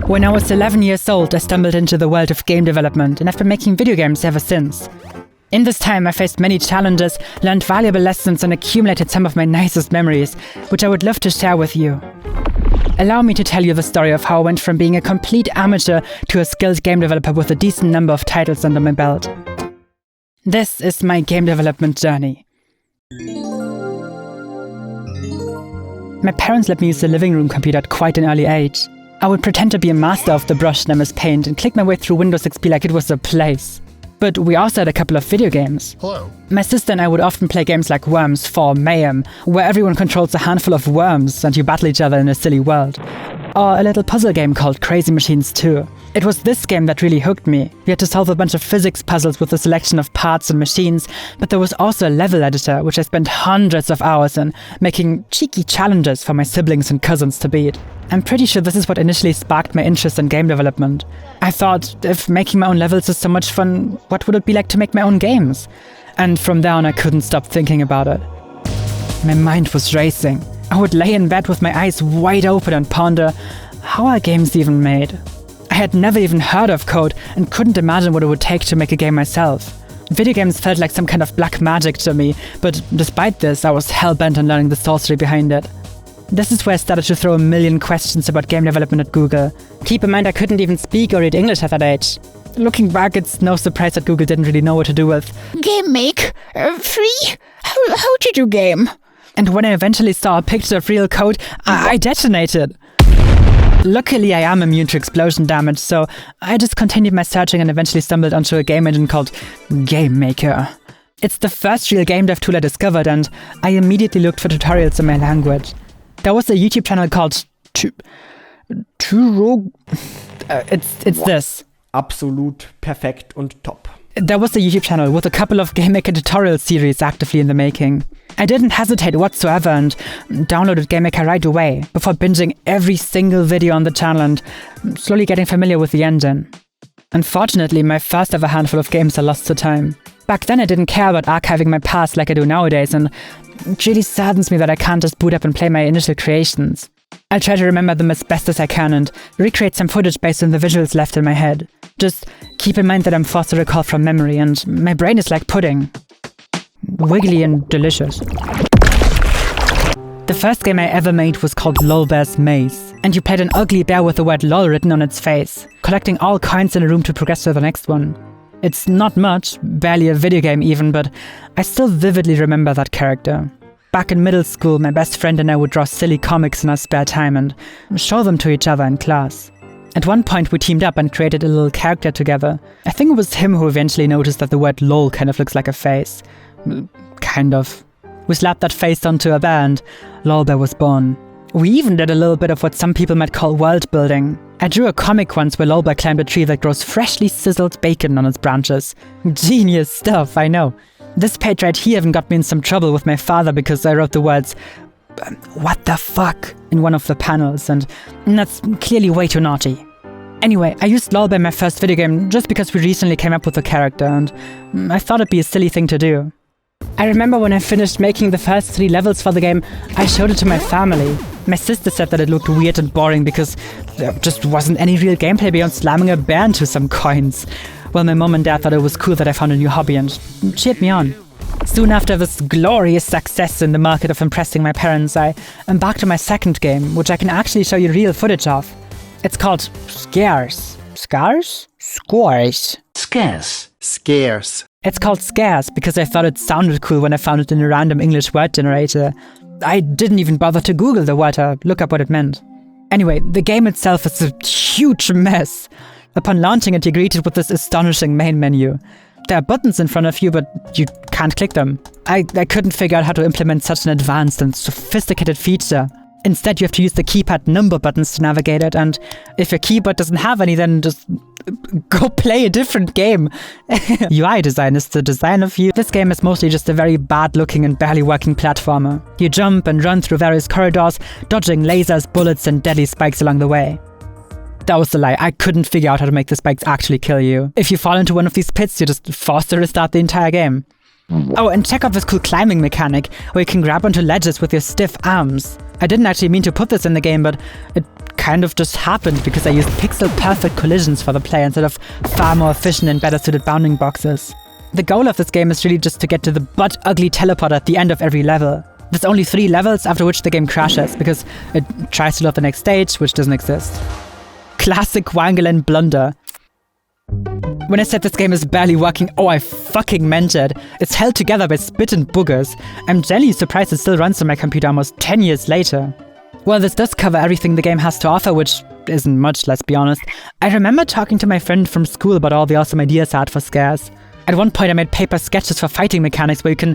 When I was 11 years old, I stumbled into the world of game development, and I've been making video games ever since. In this time, I faced many challenges, learned valuable lessons, and accumulated some of my nicest memories, which I would love to share with you. Allow me to tell you the story of how I went from being a complete amateur to a skilled game developer with a decent number of titles under my belt. This is my game development journey. My parents let me use the living room computer at quite an early age. I would pretend to be a master of the brush Nemesis Paint and click my way through Windows XP like it was a place. But we also had a couple of video games. Hello. My sister and I would often play games like Worms 4 Mayhem, where everyone controls a handful of worms and you battle each other in a silly world. Or a little puzzle game called Crazy Machines 2. It was this game that really hooked me. We had to solve a bunch of physics puzzles with a selection of parts and machines, but there was also a level editor, which I spent hundreds of hours in, making cheeky challenges for my siblings and cousins to beat. I'm pretty sure this is what initially sparked my interest in game development. I thought, if making my own levels is so much fun, what would it be like to make my own games? And from there on, I couldn't stop thinking about it. My mind was racing. I would lay in bed with my eyes wide open and ponder, how are games even made? I had never even heard of code and couldn't imagine what it would take to make a game myself. Video games felt like some kind of black magic to me, but despite this, I was hell-bent on learning the sorcery behind it. This is where I started to throw a million questions about game development at Google. Keep in mind I couldn't even speak or read English at that age. Looking back, it's no surprise that Google didn't really know what to do with Game make? Free? How to do game? And when I eventually saw a picture of real code, I detonated. Luckily, I am immune to explosion damage, so I just continued my searching and eventually stumbled onto a game engine called Game Maker. It's the first real game dev tool I discovered, and I immediately looked for tutorials in my language. There was a YouTube channel called it's this. Absolut perfekt und top. There was a YouTube channel with a couple of Game Maker tutorial series actively in the making. I didn't hesitate whatsoever and downloaded Game Maker right away, before binging every single video on the channel and slowly getting familiar with the engine. Unfortunately, my first ever handful of games are lost to time. Back then I didn't care about archiving my past like I do nowadays, and it really saddens me that I can't just boot up and play my initial creations. I'll try to remember them as best as I can and recreate some footage based on the visuals left in my head. Just keep in mind that I'm forced to recall from memory, and my brain is like pudding. Wiggly and delicious. The first game I ever made was called Lolbear's Maze, and you played an ugly bear with the word LOL written on its face, collecting all coins in a room to progress to the next one. It's not much, barely a video game even, but I still vividly remember that character. Back in middle school, my best friend and I would draw silly comics in our spare time and show them to each other in class. At one point we teamed up and created a little character together. I think it was him who eventually noticed that the word LOL kind of looks like a face. Kind of. We slapped that face onto a bear and Lolbear was born. We even did a little bit of what some people might call world building. I drew a comic once where Lolbear climbed a tree that grows freshly sizzled bacon on its branches. Genius stuff, I know. This page right here even got me in some trouble with my father because I wrote the words, "What the fuck?" in one of the panels, and that's clearly way too naughty. Anyway, I used Lolbear in my first video game just because we recently came up with a character, and I thought it'd be a silly thing to do. I remember when I finished making the first 3 levels for the game, I showed it to my family. My sister said that it looked weird and boring because there just wasn't any real gameplay beyond slamming a bear into some coins. Well, my mom and dad thought it was cool that I found a new hobby and cheered me on. Soon after this glorious success in the market of impressing my parents, I embarked on my second game, which I can actually show you real footage of. It's called Scares. Scars? Scores. Scarce. Scarce. It's called Scares because I thought it sounded cool when I found it in a random English word generator. I didn't even bother to Google the word or look up what it meant. Anyway, the game itself is a huge mess. Upon launching it, you're greeted with this astonishing main menu. There are buttons in front of you, but you can't click them. I couldn't figure out how to implement such an advanced and sophisticated feature. Instead, you have to use the keypad number buttons to navigate it, and if your keyboard doesn't have any, then just go play a different game. UI design is the design of you. This game is mostly just a very bad-looking and barely working platformer. You jump and run through various corridors, dodging lasers, bullets, and deadly spikes along the way. That was a lie. I couldn't figure out how to make the spikes actually kill you. If you fall into one of these pits, you're just forced to restart the entire game. Oh, and check out this cool climbing mechanic, where you can grab onto ledges with your stiff arms. I didn't actually mean to put this in the game, but it kind of just happened because I used pixel-perfect collisions for the play instead of far more efficient and better-suited bounding boxes. The goal of this game is really just to get to the butt-ugly teleport at the end of every level. There's only 3 levels, after which the game crashes, because it tries to load the next stage, which doesn't exist. Classic Wangerland blunder. When I said this game is barely working, oh, I fucking meant it. It's held together by spit and boogers. I'm genuinely surprised it still runs on my computer almost 10 years later. Well, this does cover everything the game has to offer, which isn't much, let's be honest. I remember talking to my friend from school about all the awesome ideas I had for scares. At one point I made paper sketches for fighting mechanics where you can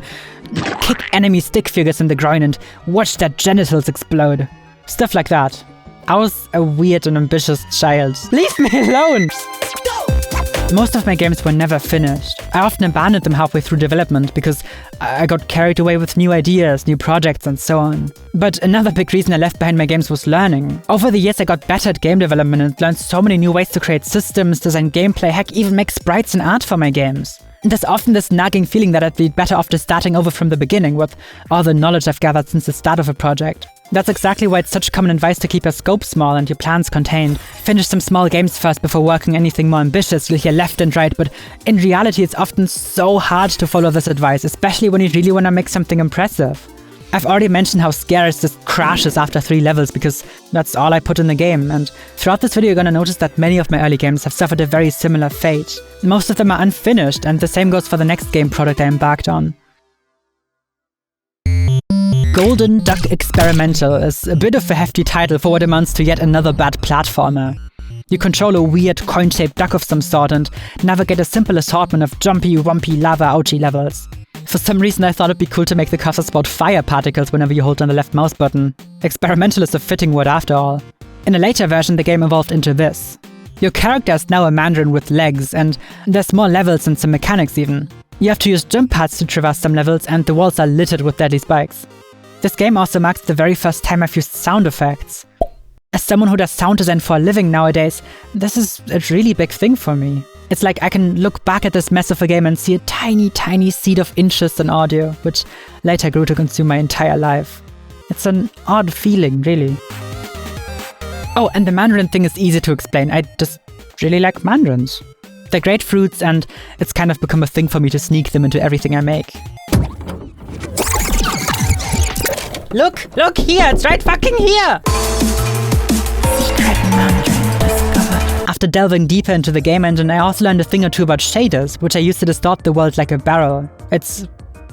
kick enemy stick figures in the groin and watch their genitals explode. Stuff like that. I was a weird and ambitious child. Leave me alone! Most of my games were never finished. I often abandoned them halfway through development because I got carried away with new ideas, new projects, and so on. But another big reason I left behind my games was learning. Over the years I got better at game development and learned so many new ways to create systems, design gameplay, heck, even make sprites and art for my games. And there's often this nagging feeling that I'd be better off just starting over from the beginning with all the knowledge I've gathered since the start of a project. That's exactly why it's such common advice to keep your scope small and your plans contained. Finish some small games first before working anything more ambitious. You'll hear left and right, but in reality it's often so hard to follow this advice, especially when you really want to make something impressive. I've already mentioned how Scares just crashes after 3 levels because that's all I put in the game, and throughout this video you're gonna notice that many of my early games have suffered a very similar fate. Most of them are unfinished, and the same goes for the next game product I embarked on. Golden Duck Experimental is a bit of a hefty title for what amounts to yet another bad platformer. You control a weird coin-shaped duck of some sort and navigate a simple assortment of jumpy, wumpy, lava ouchie levels. For some reason I thought it'd be cool to make the cursor spout fire particles whenever you hold down the left mouse button. Experimental is a fitting word after all. In a later version the game evolved into this. Your character is now a mandarin with legs, and there's more levels and some mechanics even. You have to use jump pads to traverse some levels, and the walls are littered with deadly spikes. This game also marks the very first time I've used sound effects. As someone who does sound design for a living nowadays, this is a really big thing for me. It's like I can look back at this mess of a game and see a tiny, tiny seed of interest in audio, which later grew to consume my entire life. It's an odd feeling, really. Oh, and the mandarin thing is easy to explain. I just really like mandarins. They're great fruits, and it's kind of become a thing for me to sneak them into everything I make. Look here, it's right fucking here! Secret mandarin discovered. After delving deeper into the game engine, I also learned a thing or two about shaders, which I use to distort the world like a barrel. It's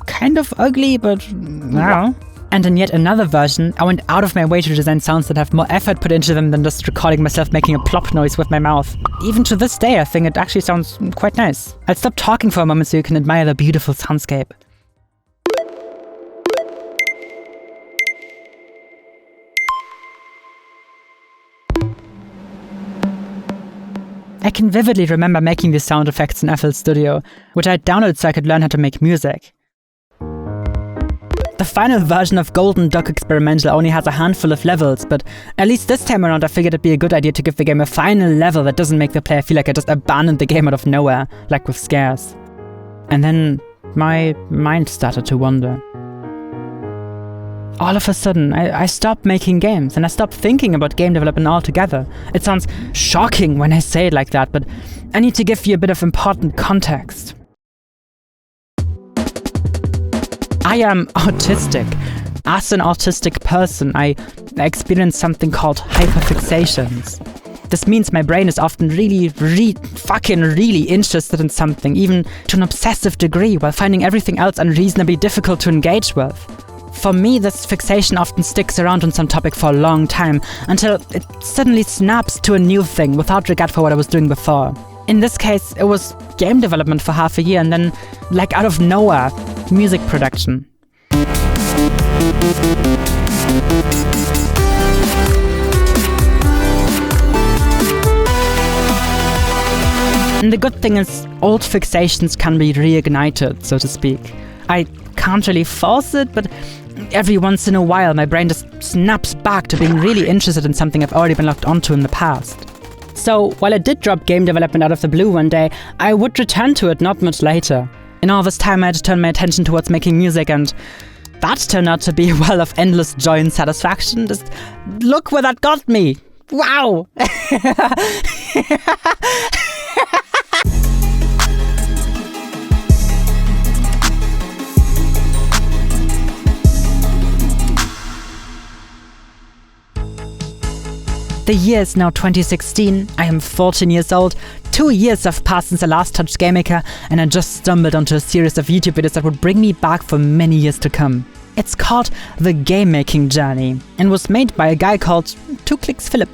kind of ugly, but I don't know. And in yet another version, I went out of my way to design sounds that have more effort put into them than just recording myself making a plop noise with my mouth. Even to this day, I think it actually sounds quite nice. I'll stop talking for a moment so you can admire the beautiful soundscape. I can vividly remember making these sound effects in FL Studio, which I downloaded so I could learn how to make music. The final version of Golden Duck Experimental only has a handful of levels, but at least this time around I figured it'd be a good idea to give the game a final level that doesn't make the player feel like I just abandoned the game out of nowhere, like with Scares. And then my mind started to wander. All of a sudden, I stopped making games, and I stopped thinking about game development altogether. It sounds shocking when I say it like that, but I need to give you a bit of important context. I am autistic. As an autistic person, I experience something called hyperfixations. This means my brain is often really interested in something, even to an obsessive degree, while finding everything else unreasonably difficult to engage with. For me, this fixation often sticks around on some topic for a long time, until it suddenly snaps to a new thing without regard for what I was doing before. In this case, it was game development for half a year, and then, like out of nowhere, music production. And the good thing is, old fixations can be reignited, so to speak. I can't really force it, but every once in a while my brain just snaps back to being really interested in something I've already been locked onto in the past. So while I did drop game development out of the blue one day, I would return to it not much later. In all this time I had to turn my attention towards making music, and that turned out to be a well of endless joy and satisfaction. Just look where that got me! Wow! The year is now 2016, I am 14 years old, 2 years have passed since I last touched GameMaker, and I just stumbled onto a series of YouTube videos that would bring me back for many years to come. It's called The Game Making Journey, and was made by a guy called 2 Clicks Philip.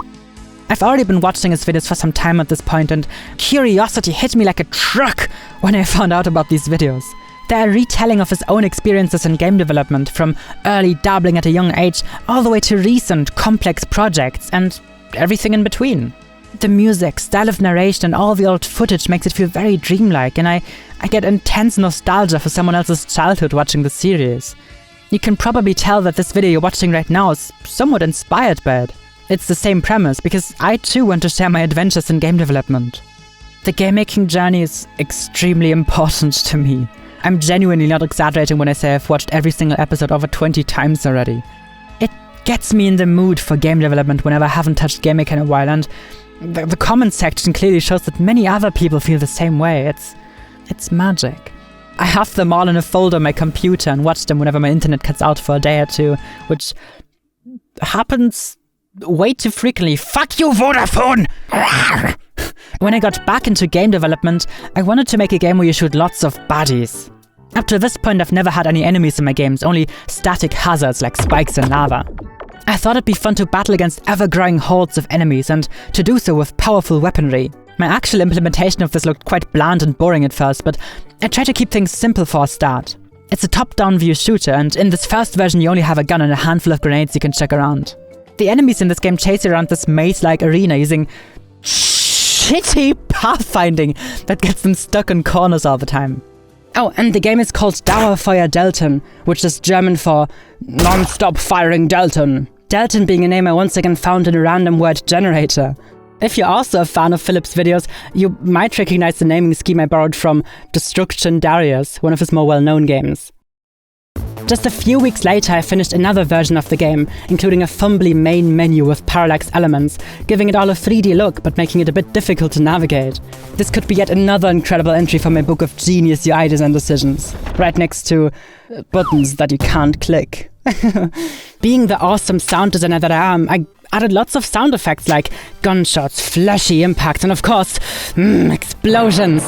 I've already been watching his videos for some time at this point, and curiosity hit me like a truck when I found out about these videos. They're a retelling of his own experiences in game development, from early dabbling at a young age all the way to recent, complex projects, and everything in between. The music, style of narration, and all the old footage makes it feel very dreamlike, and I get intense nostalgia for someone else's childhood watching the series. You can probably tell that this video you're watching right now is somewhat inspired by it. It's the same premise, because I too want to share my adventures in game development. The game making journey is extremely important to me. I'm genuinely not exaggerating when I say I've watched every single episode over 20 times already. It gets me in the mood for game development whenever I haven't touched GameMaker in a while, and the comment section clearly shows that many other people feel the same way. It's magic. I have them all in a folder on my computer and watch them whenever my internet cuts out for a day or two, which happens way too frequently. Fuck you, Vodafone! When I got back into game development, I wanted to make a game where you shoot lots of baddies. Up to this point, I've never had any enemies in my games, only static hazards like spikes and lava. I thought it'd be fun to battle against ever-growing hordes of enemies, and to do so with powerful weaponry. My actual implementation of this looked quite bland and boring at first, but I tried to keep things simple for a start. It's a top-down view shooter, and in this first version you only have a gun and a handful of grenades you can chuck around. The enemies in this game chase you around this maze-like arena using shitty pathfinding that gets them stuck in corners all the time. Oh, and the game is called Dauerfeuer Delton, which is German for non-stop firing Delton. Delton being a name I once again found in a random word generator. If you're also a fan of Philip's videos, you might recognize the naming scheme I borrowed from Destruction Darius, one of his more well-known games. Just a few weeks later, I finished another version of the game, including a fumbly main menu with parallax elements, giving it all a 3D look but making it a bit difficult to navigate. This could be yet another incredible entry for my book of genius UI design decisions, right next to buttons that you can't click. Being the awesome sound designer that I am, I added lots of sound effects like gunshots, flashy impacts, and of course, explosions.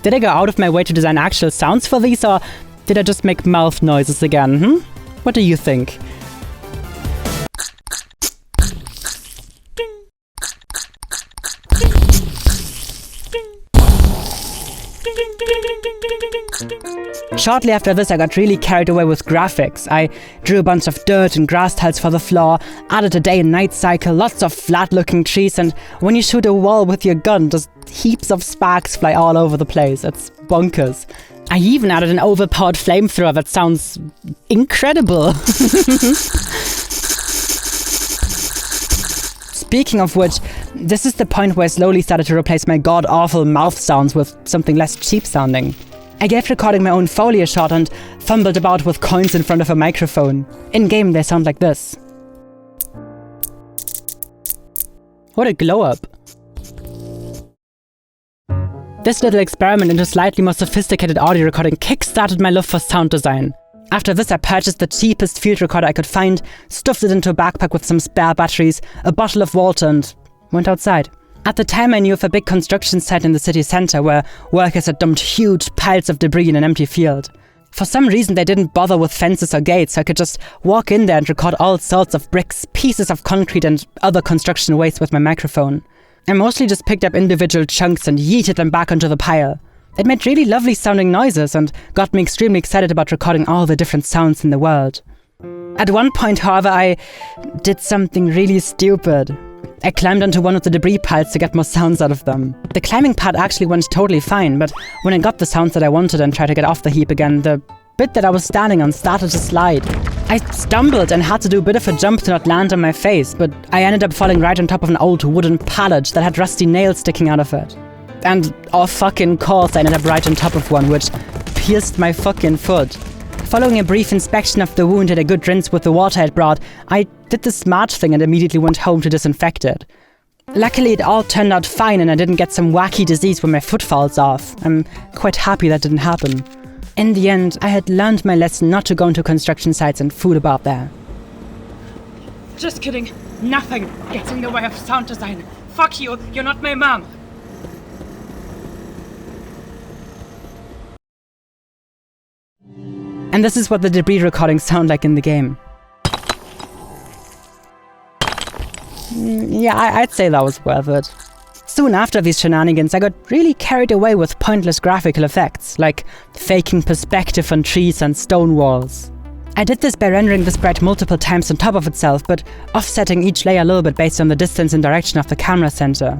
Did I go out of my way to design actual sounds for these, or did I just make mouth noises again, What do you think? Shortly after this, I got really carried away with graphics. I drew a bunch of dirt and grass tiles for the floor, added a day and night cycle, lots of flat-looking trees, and when you shoot a wall with your gun, just heaps of sparks fly all over the place. It's bonkers. I even added an overpowered flamethrower that sounds incredible. Speaking of which, this is the point where I slowly started to replace my god-awful mouth sounds with something less cheap-sounding. I gave recording my own Foley a shot and fumbled about with coins in front of a microphone. In-game, they sound like this. What a glow-up. This little experiment into slightly more sophisticated audio recording kickstarted my love for sound design. After this, I purchased the cheapest field recorder I could find, stuffed it into a backpack with some spare batteries, a bottle of water, and went outside. At the time, I knew of a big construction site in the city centre where workers had dumped huge piles of debris in an empty field. For some reason, they didn't bother with fences or gates, so I could just walk in there and record all sorts of bricks, pieces of concrete, and other construction waste with my microphone. I mostly just picked up individual chunks and yeeted them back onto the pile. It made really lovely sounding noises and got me extremely excited about recording all the different sounds in the world. At one point, however, I did something really stupid. I climbed onto one of the debris piles to get more sounds out of them. The climbing part actually went totally fine, but when I got the sounds that I wanted and tried to get off the heap again, the bit that I was standing on started to slide. I stumbled and had to do a bit of a jump to not land on my face, but I ended up falling right on top of an old wooden pallet that had rusty nails sticking out of it. And, oh fucking course, I ended up right on top of one, which pierced my fucking foot. Following a brief inspection of the wound and a good rinse with the water I'd brought, I did the smart thing and immediately went home to disinfect it. Luckily, it all turned out fine and I didn't get some wacky disease when my foot falls off. I'm quite happy that didn't happen. In the end, I had learned my lesson not to go into construction sites and fool about there. Just kidding. Nothing gets in the way of sound design. Fuck you, you're not my mom. And this is what the debris recordings sound like in the game. Yeah, I'd say that was worth it. Soon after these shenanigans, I got really carried away with pointless graphical effects, like faking perspective on trees and stone walls. I did this by rendering the sprite multiple times on top of itself, but offsetting each layer a little bit based on the distance and direction of the camera center.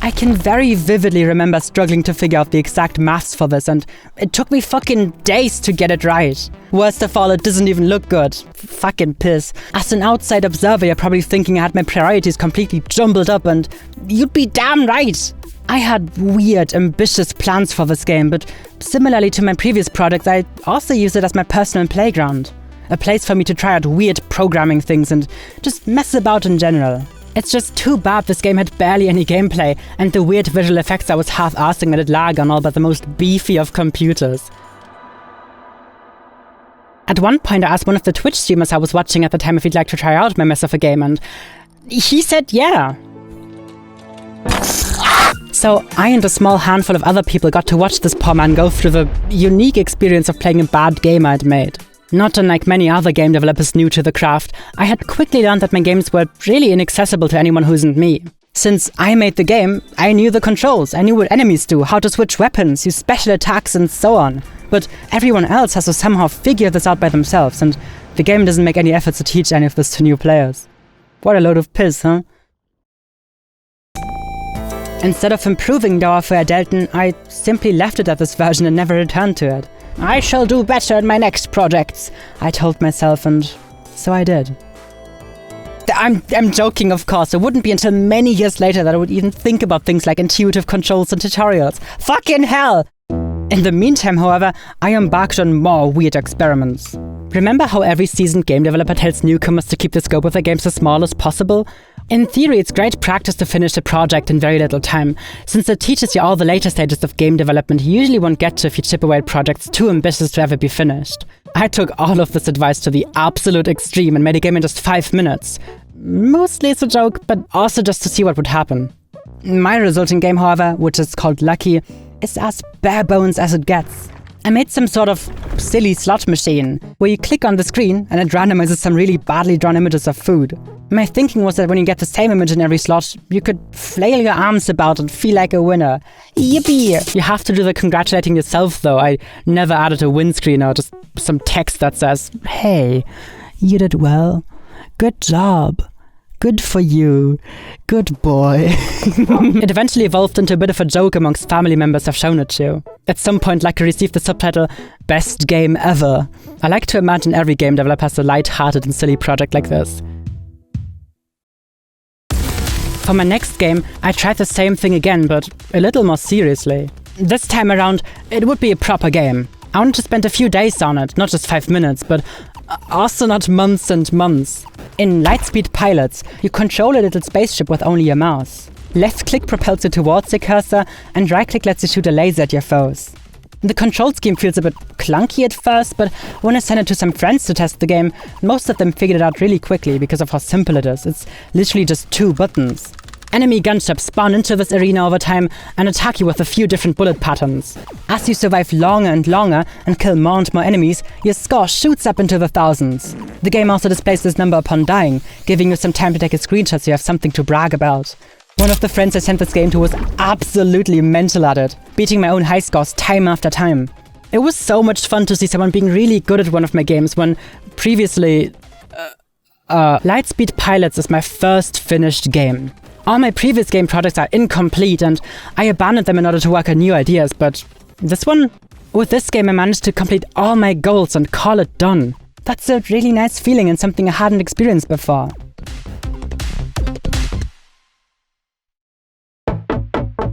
I can very vividly remember struggling to figure out the exact maths for this, and it took me fucking days to get it right. Worst of all, it doesn't even look good. Fucking piss. As an outside observer, you're probably thinking I had my priorities completely jumbled up, and you'd be damn right. I had weird, ambitious plans for this game, but similarly to my previous projects, I also used it as my personal playground. A place for me to try out weird programming things and just mess about in general. It's just too bad this game had barely any gameplay, and the weird visual effects I was half-arsing made it lag on all but the most beefy of computers. At one point I asked one of the Twitch streamers I was watching at the time if he'd like to try out my mess of a game, and he said yeah. So I and a small handful of other people got to watch this poor man go through the unique experience of playing a bad game I'd made. Not unlike many other game developers new to the craft, I had quickly learned that my games were really inaccessible to anyone who isn't me. Since I made the game, I knew the controls, I knew what enemies do, how to switch weapons, use special attacks and so on. But everyone else has to somehow figure this out by themselves, and the game doesn't make any efforts to teach any of this to new players. What a load of piss, huh? Instead of improving the Warfare Delton, I simply left it at this version and never returned to it. I shall do better in my next projects, I told myself, and so I did. I'm joking, of course. It wouldn't be until many years later that I would even think about things like intuitive controls and tutorials. Fucking hell! In the meantime, however, I embarked on more weird experiments. Remember how every seasoned game developer tells newcomers to keep the scope of their games as small as possible? In theory, it's great practice to finish a project in very little time, since it teaches you all the later stages of game development you usually won't get to if you chip away at projects too ambitious to ever be finished. I took all of this advice to the absolute extreme and made a game in just 5 minutes. Mostly as a joke, but also just to see what would happen. My resulting game, however, which is called Lucky, is as bare bones as it gets. I made some sort of silly slot machine, where you click on the screen and it randomizes some really badly drawn images of food. My thinking was that when you get the same image in every slot, you could flail your arms about and feel like a winner. Yippee! You have to do the congratulating yourself though. I never added a win screen or just some text that says, "Hey, you did well. Good job. Good for you. Good boy." It eventually evolved into a bit of a joke amongst family members I've shown it to. At some point, Lucky received the subtitle, "Best Game Ever." I like to imagine every game developer has a light-hearted and silly project like this. For my next game, I tried the same thing again, but a little more seriously. This time around, it would be a proper game. I wanted to spend a few days on it, not just 5 minutes, but also not months and months. In Lightspeed Pilots, you control a little spaceship with only a mouse. Left-click propels you towards your cursor, and right-click lets you shoot a laser at your foes. The control scheme feels a bit clunky at first, but when I sent it to some friends to test the game, most of them figured it out really quickly because of how simple it is. It's literally just 2 buttons. Enemy gunships spawn into this arena over time and attack you with a few different bullet patterns. As you survive longer and longer and kill more and more enemies, your score shoots up into the thousands. The game also displays this number upon dying, giving you some time to take a screenshot so you have something to brag about. One of the friends I sent this game to was absolutely mental at it, beating my own high scores time after time. It was so much fun to see someone being really good at one of my games when previously... Lightspeed Pilots is my first finished game. All my previous game projects are incomplete and I abandoned them in order to work on new ideas, but this one? With this game I managed to complete all my goals and call it done. That's a really nice feeling and something I hadn't experienced before.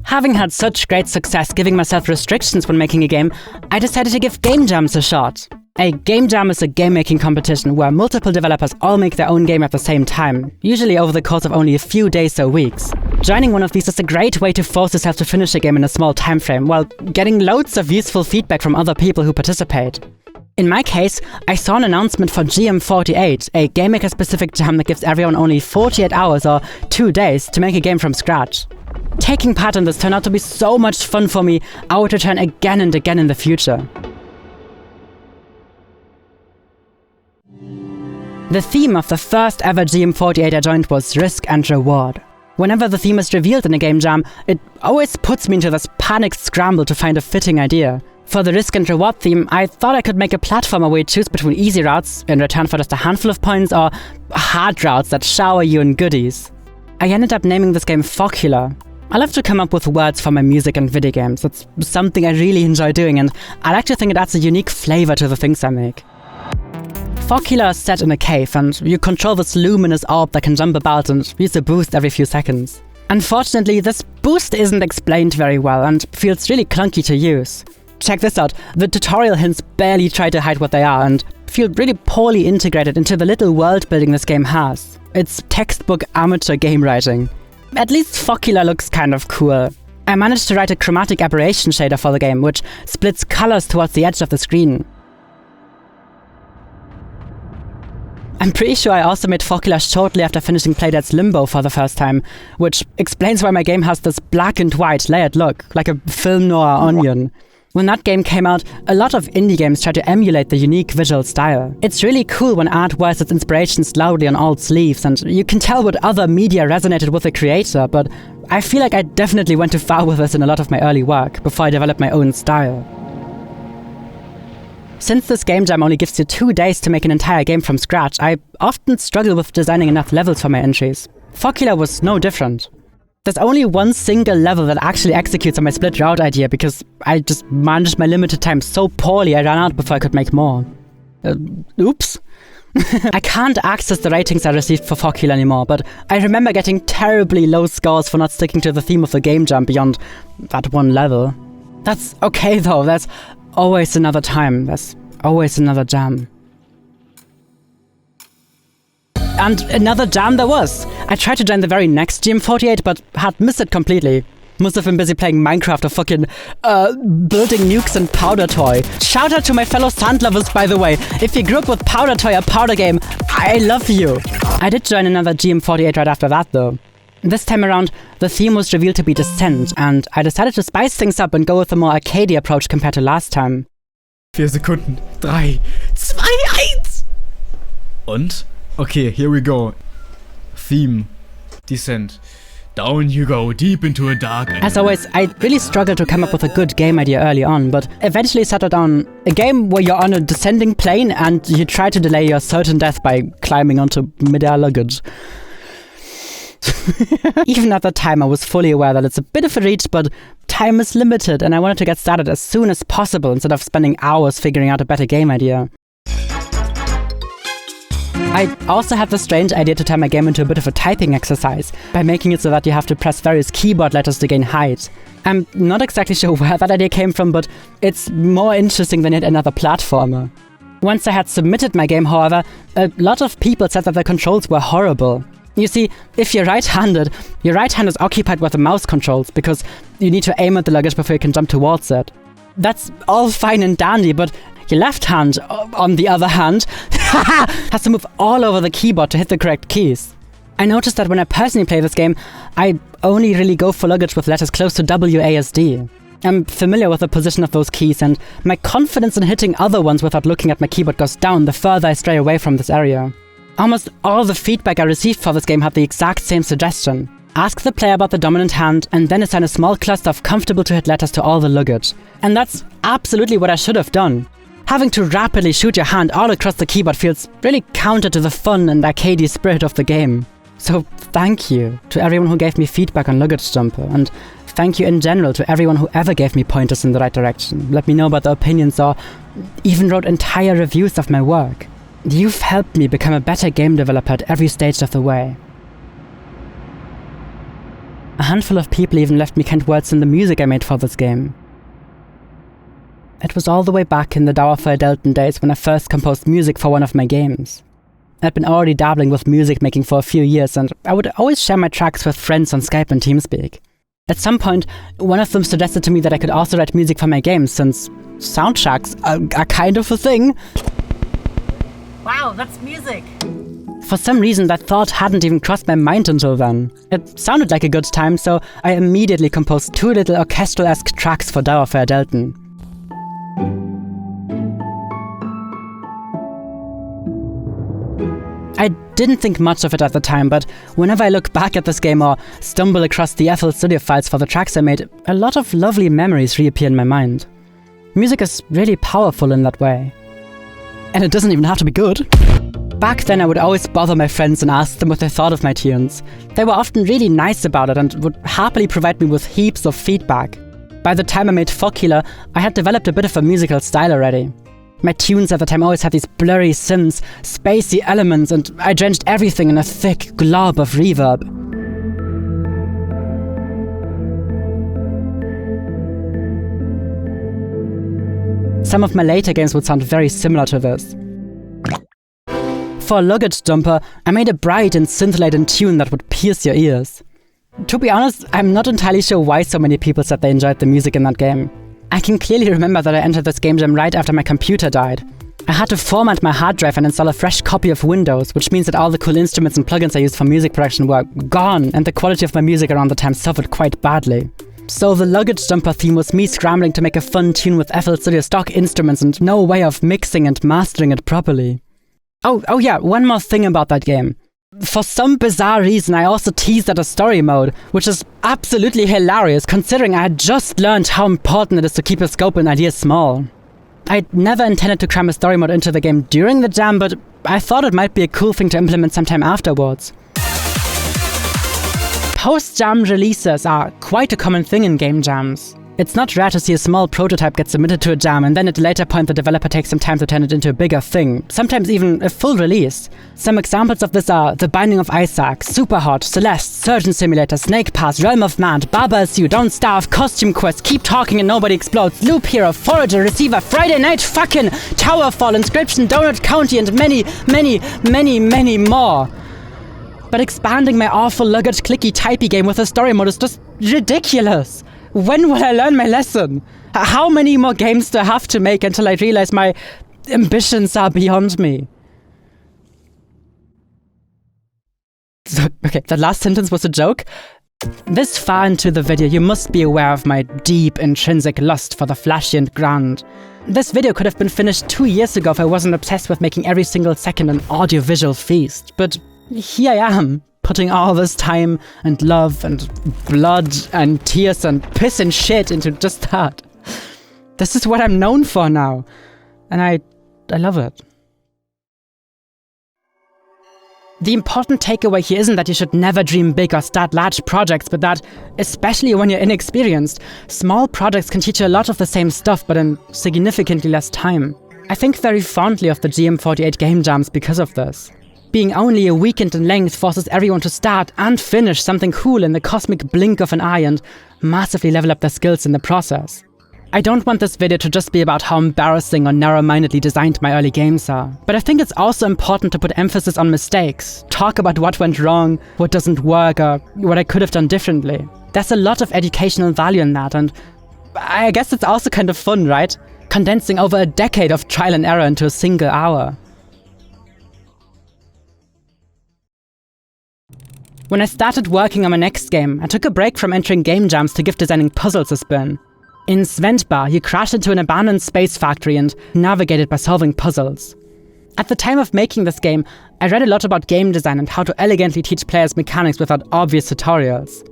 Having had such great success giving myself restrictions when making a game, I decided to give game jams a shot. A game jam is a game-making competition where multiple developers all make their own game at the same time, usually over the course of only a few days or weeks. Joining one of these is a great way to force yourself to finish a game in a small time frame, while getting loads of useful feedback from other people who participate. In my case, I saw an announcement for GM48, a GameMaker-specific jam that gives everyone only 48 hours or 2 days to make a game from scratch. Taking part in this turned out to be so much fun for me, I would return again and again in the future. The theme of the first ever GM48 I joined was Risk and Reward. Whenever the theme is revealed in a game jam, it always puts me into this panicked scramble to find a fitting idea. For the Risk and Reward theme, I thought I could make a platformer where you choose between easy routes, in return for just a handful of points, or hard routes that shower you in goodies. I ended up naming this game Focula. I love to come up with words for my music and video games. It's something I really enjoy doing, and I like to think it adds a unique flavor to the things I make. Focula is set in a cave, and you control this luminous orb that can jump about and use a boost every few seconds. Unfortunately, this boost isn't explained very well and feels really clunky to use. Check this out, the tutorial hints barely try to hide what they are and feel really poorly integrated into the little world building this game has. It's textbook amateur game writing. At least Focula looks kind of cool. I managed to write a chromatic aberration shader for the game, which splits colors towards the edge of the screen. I'm pretty sure I also made Focula shortly after finishing Playdead's Limbo for the first time, which explains why my game has this black and white layered look, like a film noir onion. When that game came out, a lot of indie games tried to emulate the unique visual style. It's really cool when art wears its inspirations loudly on all sleeves, and you can tell what other media resonated with the creator, but I feel like I definitely went too far with this in a lot of my early work, before I developed my own style. Since this game jam only gives you 2 days to make an entire game from scratch, I often struggle with designing enough levels for my entries. Focula was no different. There's only one single level that actually executes on my split route idea because I just managed my limited time so poorly I ran out before I could make more. Oops. I can't access the ratings I received for Focula anymore, but I remember getting terribly low scores for not sticking to the theme of the game jam beyond that one level. That's okay though, there's always another time, there's always another jam. And another jam there was! I tried to join the very next GM48 but had missed it completely. Must have been busy playing Minecraft or fucking, building nukes and Powder Toy. Shout out to my fellow sand lovers, by the way. If you grew up with Powder Toy or Powder Game, I love you. I did join another GM48 right after that though. This time around, the theme was revealed to be Descent, and I decided to spice things up and go with a more arcadey approach compared to last time. 4 Sekunden. 3, 2, 1. Und? Okay, here we go. Theme. Descent. Down you go, deep into a dark end. As always, I really struggled to come up with a good game idea early on, but eventually settled on a game where you're on a descending plane and you try to delay your certain death by climbing onto mid-air luggage. Even at the time, I was fully aware that it's a bit of a reach, but time is limited and I wanted to get started as soon as possible instead of spending hours figuring out a better game idea. I also had the strange idea to turn my game into a bit of a typing exercise, by making it so that you have to press various keyboard letters to gain height. I'm not exactly sure where that idea came from, but it's more interesting than yet another platformer. Once I had submitted my game, however, a lot of people said that the controls were horrible. You see, if you're right-handed, your right hand is occupied with the mouse controls, because you need to aim at the luggage before you can jump towards it. That's all fine and dandy, but your left hand, on the other hand, has to move all over the keyboard to hit the correct keys. I noticed that when I personally play this game, I only really go for luggage with letters close to WASD. I'm familiar with the position of those keys, and my confidence in hitting other ones without looking at my keyboard goes down the further I stray away from this area. Almost all the feedback I received for this game had the exact same suggestion. Ask the player about the dominant hand, and then assign a small cluster of comfortable to hit letters to all the luggage. And that's absolutely what I should have done. Having to rapidly shoot your hand all across the keyboard feels really counter to the fun and arcadey spirit of the game. So thank you to everyone who gave me feedback on Luggage Jumper, and thank you in general to everyone who ever gave me pointers in the right direction, let me know about their opinions, or even wrote entire reviews of my work. You've helped me become a better game developer at every stage of the way. handful of people even left me kind words in the music I made for this game. It was all the way back in the Dauerfeuer Delton days when I first composed music for one of my games. I'd been already dabbling with music making for a few years, and I would always share my tracks with friends on Skype and TeamSpeak. At some point, one of them suggested to me that I could also write music for my games, since soundtracks are kind of a thing. Wow, that's music! For some reason, that thought hadn't even crossed my mind until then. It sounded like a good time, so I immediately composed 2 little orchestral-esque tracks for Dauerfeuer Delton. I didn't think much of it at the time, but whenever I look back at this game or stumble across the FL Studio files for the tracks I made, a lot of lovely memories reappear in my mind. Music is really powerful in that way. And it doesn't even have to be good. Back then I would always bother my friends and ask them what they thought of my tunes. They were often really nice about it and would happily provide me with heaps of feedback. By the time I made Foghila, I had developed a bit of a musical style already. My tunes at the time always had these blurry synths, spacey elements, and I drenched everything in a thick glob of reverb. Some of my later games would sound very similar to this. For Luggage Dumper, I made a bright and synth-laden tune that would pierce your ears. To be honest, I'm not entirely sure why so many people said they enjoyed the music in that game. I can clearly remember that I entered this game jam right after my computer died. I had to format my hard drive and install a fresh copy of Windows, which means that all the cool instruments and plugins I used for music production were gone, and the quality of my music around the time suffered quite badly. So the Luggage Dumper theme was me scrambling to make a fun tune with FL Studio stock instruments and no way of mixing and mastering it properly. Oh yeah, one more thing about that game. For some bizarre reason, I also teased at a story mode, which is absolutely hilarious considering I had just learned how important it is to keep your scope and ideas small. I'd never intended to cram a story mode into the game during the jam, but I thought it might be a cool thing to implement sometime afterwards. Post-jam releases are quite a common thing in game jams. It's not rare to see a small prototype get submitted to a jam and then at a later point the developer takes some time to turn it into a bigger thing, sometimes even a full release. Some examples of this are The Binding of Isaac, Superhot, Celeste, Surgeon Simulator, Snake Pass, Realm of Mad, Baba Is You, Don't Starve, Costume Quest, Keep Talking and Nobody Explodes, Loop Hero, Forager, Receiver, Friday Night Fucking, Towerfall, Inscription, Donut County and many more. But expanding my awful luggage clicky typey game with a story mode is just ridiculous. When will I learn my lesson? How many more games do I have to make until I realize my ambitions are beyond me? So, okay, that last sentence was a joke. This far into the video, you must be aware of my deep intrinsic lust for the flashy and grand. This video could have been finished 2 years ago if I wasn't obsessed with making every single second an audiovisual feast. But here I am, putting all this time and love and blood and tears and piss and shit into just that. This is what I'm known for now, and I love it. The important takeaway here isn't that you should never dream big or start large projects, but that, especially when you're inexperienced, small projects can teach you a lot of the same stuff, but in significantly less time. I think very fondly of the GM48 game jams because of this. Being only a weekend in length forces everyone to start and finish something cool in the cosmic blink of an eye and massively level up their skills in the process. I don't want this video to just be about how embarrassing or narrow-mindedly designed my early games are, but I think it's also important to put emphasis on mistakes, talk about what went wrong, what doesn't work, or what I could have done differently. There's a lot of educational value in that, and I guess it's also kind of fun, right? Condensing over a decade of trial and error into a single hour. When I started working on my next game, I took a break from entering game jams to give designing puzzles a spin. In Svendbar, you crashed into an abandoned space factory and navigated by solving puzzles. At the time of making this game, I read a lot about game design and how to elegantly teach players mechanics without obvious tutorials.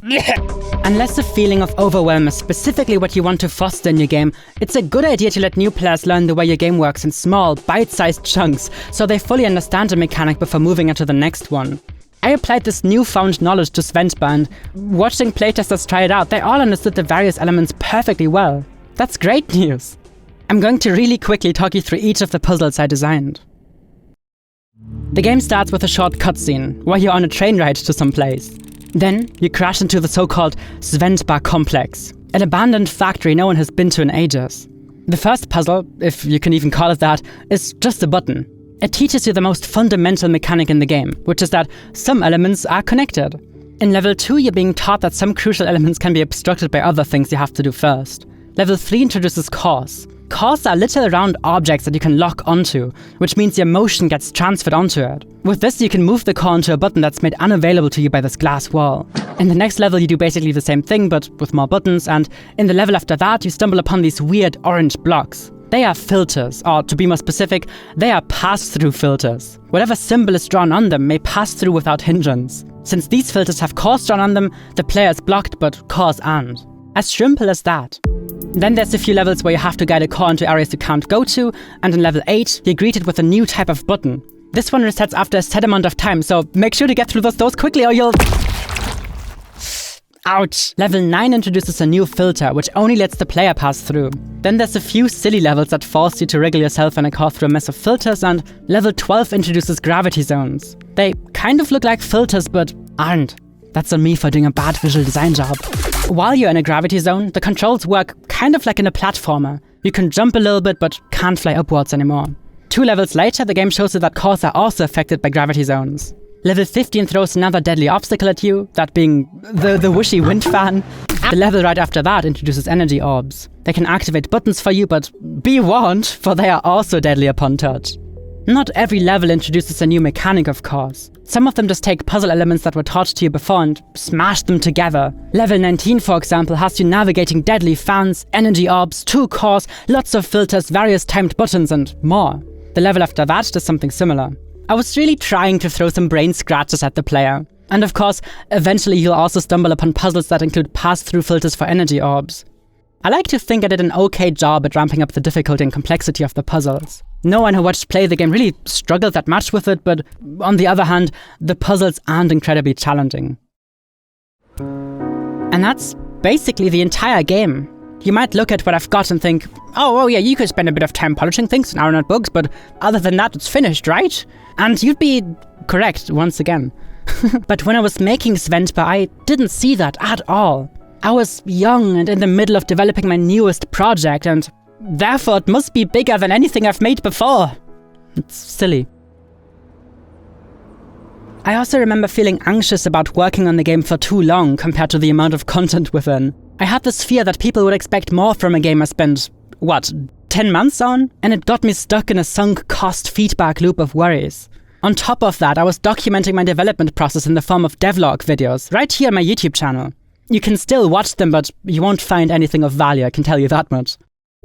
Unless the feeling of overwhelm is specifically what you want to foster in your game, it's a good idea to let new players learn the way your game works in small, bite-sized chunks, so they fully understand the mechanic before moving into the next one. I applied this newfound knowledge to Svendbar, and watching playtesters try it out, they all understood the various elements perfectly well. That's great news! I'm going to really quickly talk you through each of the puzzles I designed. The game starts with a short cutscene, where you're on a train ride to some place. Then, you crash into the so-called Svendborg complex, an abandoned factory no one has been to in ages. The first puzzle, if you can even call it that, is just a button. It teaches you the most fundamental mechanic in the game, which is that some elements are connected. In level 2, you're being taught that some crucial elements can be obstructed by other things you have to do first. Level 3 introduces cores. Cores are little round objects that you can lock onto, which means your motion gets transferred onto it. With this, you can move the core onto a button that's made unavailable to you by this glass wall. In the next level, you do basically the same thing, but with more buttons, and in the level after that, you stumble upon these weird orange blocks. They are filters, or to be more specific, they are pass-through filters. Whatever symbol is drawn on them may pass through without hindrance. Since these filters have cores drawn on them, the player is blocked, but cores aren't. As simple as that. Then there's a few levels where you have to guide a core into areas you can't go to, and in level 8, you're greeted with a new type of button. This one resets after a set amount of time, so make sure to get through those doors quickly or you'll... Ouch! Level 9 introduces a new filter, which only lets the player pass through. Then there's a few silly levels that force you to wriggle yourself in a core through a mess of filters, and level 12 introduces gravity zones. They kind of look like filters, but aren't. That's on me for doing a bad visual design job. While you're in a gravity zone, the controls work kind of like in a platformer. You can jump a little bit, but can't fly upwards anymore. 2 levels later, the game shows you that cores are also affected by gravity zones. Level 15 throws another deadly obstacle at you, that being the whooshy wind fan. The level right after that introduces energy orbs. They can activate buttons for you, but be warned, for they are also deadly upon touch. Not every level introduces a new mechanic, of course. Some of them just take puzzle elements that were taught to you before and smash them together. Level 19, for example, has you navigating deadly fans, energy orbs, 2 cores, lots of filters, various timed buttons, and more. The level after that does something similar. I was really trying to throw some brain scratches at the player. And of course, eventually you'll also stumble upon puzzles that include pass-through filters for energy orbs. I like to think I did an okay job at ramping up the difficulty and complexity of the puzzles. No one who watched play the game really struggled that much with it, but on the other hand, the puzzles aren't incredibly challenging. And that's basically the entire game. You might look at what I've got and think, oh yeah, you could spend a bit of time polishing things in Ironheart Books, but other than that, it's finished, right? And you'd be correct once again. But when I was making Svendborg, I didn't see that at all. I was young and in the middle of developing my newest project, and therefore it must be bigger than anything I've made before. It's silly. I also remember feeling anxious about working on the game for too long compared to the amount of content within. I had this fear that people would expect more from a game I spent, 10 months on? And it got me stuck in a sunk cost feedback loop of worries. On top of that, I was documenting my development process in the form of devlog videos, right here on my YouTube channel. You can still watch them, but you won't find anything of value, I can tell you that much.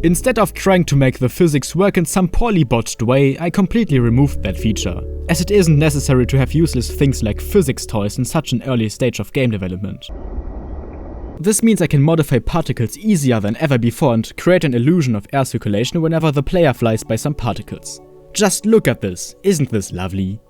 Instead of trying to make the physics work in some poorly botched way, I completely removed that feature, as it isn't necessary to have useless things like physics toys in such an early stage of game development. This means I can modify particles easier than ever before and create an illusion of air circulation whenever the player flies by some particles. Just look at this, isn't this lovely?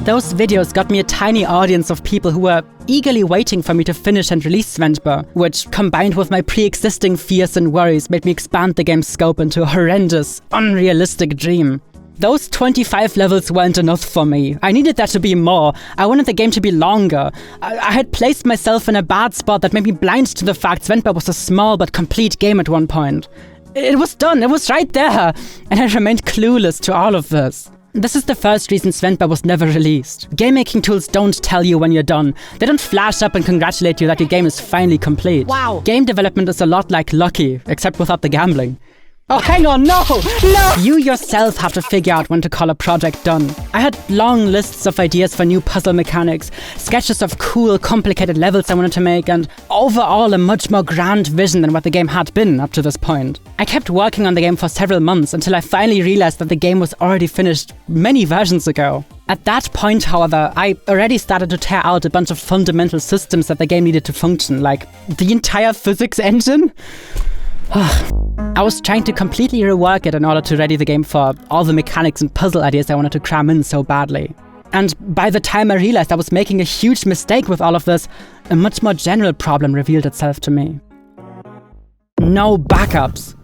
Those videos got me a tiny audience of people who were eagerly waiting for me to finish and release Svendborg, which, combined with my pre-existing fears and worries, made me expand the game's scope into a horrendous, unrealistic dream. Those 25 levels weren't enough for me. I needed there to be more. I wanted the game to be longer. I had placed myself in a bad spot that made me blind to the fact Svendborg was a small but complete game at one point. It was done, it was right there, and I remained clueless to all of this. This is the first reason Svendborg was never released. Game-making tools don't tell you when you're done. They don't flash up and congratulate you that your game is finally complete. Wow. Game development is a lot like Lucky, except without the gambling. Oh, hang on, no! No! You yourself have to figure out when to call a project done. I had long lists of ideas for new puzzle mechanics, sketches of cool, complicated levels I wanted to make, and overall a much more grand vision than what the game had been up to this point. I kept working on the game for several months until I finally realized that the game was already finished many versions ago. At that point, however, I already started to tear out a bunch of fundamental systems that the game needed to function, like the entire physics engine. I was trying to completely rework it in order to ready the game for all the mechanics and puzzle ideas I wanted to cram in so badly. And by the time I realized I was making a huge mistake with all of this, a much more general problem revealed itself to me. No backups.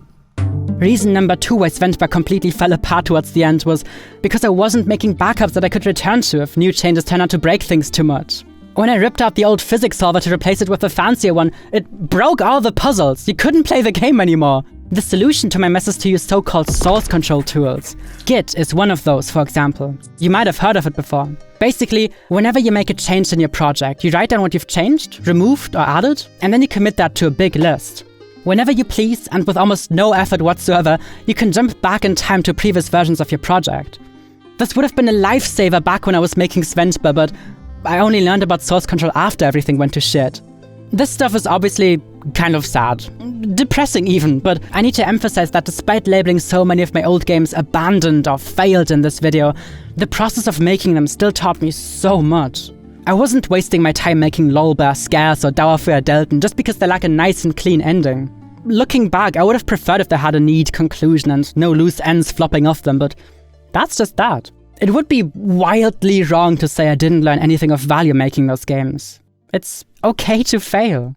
Reason number 2 why Svenskbar completely fell apart towards the end was because I wasn't making backups that I could return to if new changes turned out to break things too much. When I ripped out the old physics solver to replace it with a fancier one, it broke all the puzzles. You couldn't play the game anymore. The solution to my mess is to use so-called source control tools. Git is one of those, for example. You might have heard of it before. Basically, whenever you make a change in your project, you write down what you've changed, removed, or added, and then you commit that to a big list. Whenever you please, and with almost no effort whatsoever, you can jump back in time to previous versions of your project. This would have been a lifesaver back when I was making Svenskbar, but I only learned about source control after everything went to shit. This stuff is obviously kind of sad. Depressing even, but I need to emphasize that despite labeling so many of my old games abandoned or failed in this video, the process of making them still taught me so much. I wasn't wasting my time making Lolbur scarce or Dauerfeuer Delton just because they lack a nice and clean ending. Looking back, I would have preferred if they had a neat conclusion and no loose ends flopping off them, but that's just that. It would be wildly wrong to say I didn't learn anything of value making those games. It's okay to fail.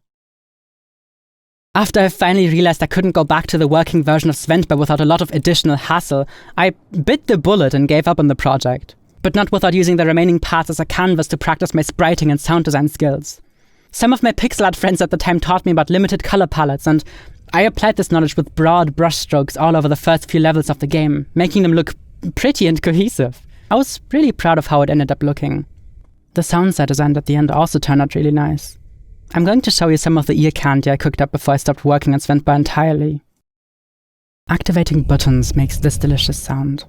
After I finally realized I couldn't go back to the working version of Svenskbar without a lot of additional hassle, I bit the bullet and gave up on the project. But not without using the remaining parts as a canvas to practice my spriting and sound design skills. Some of my pixel art friends at the time taught me about limited color palettes, and I applied this knowledge with broad brushstrokes all over the first few levels of the game, making them look pretty and cohesive. I was really proud of how it ended up looking. The sounds I designed at the end also turned out really nice. I'm going to show you some of the ear candy I cooked up before I stopped working on Svenskbar entirely. Activating buttons makes this delicious sound.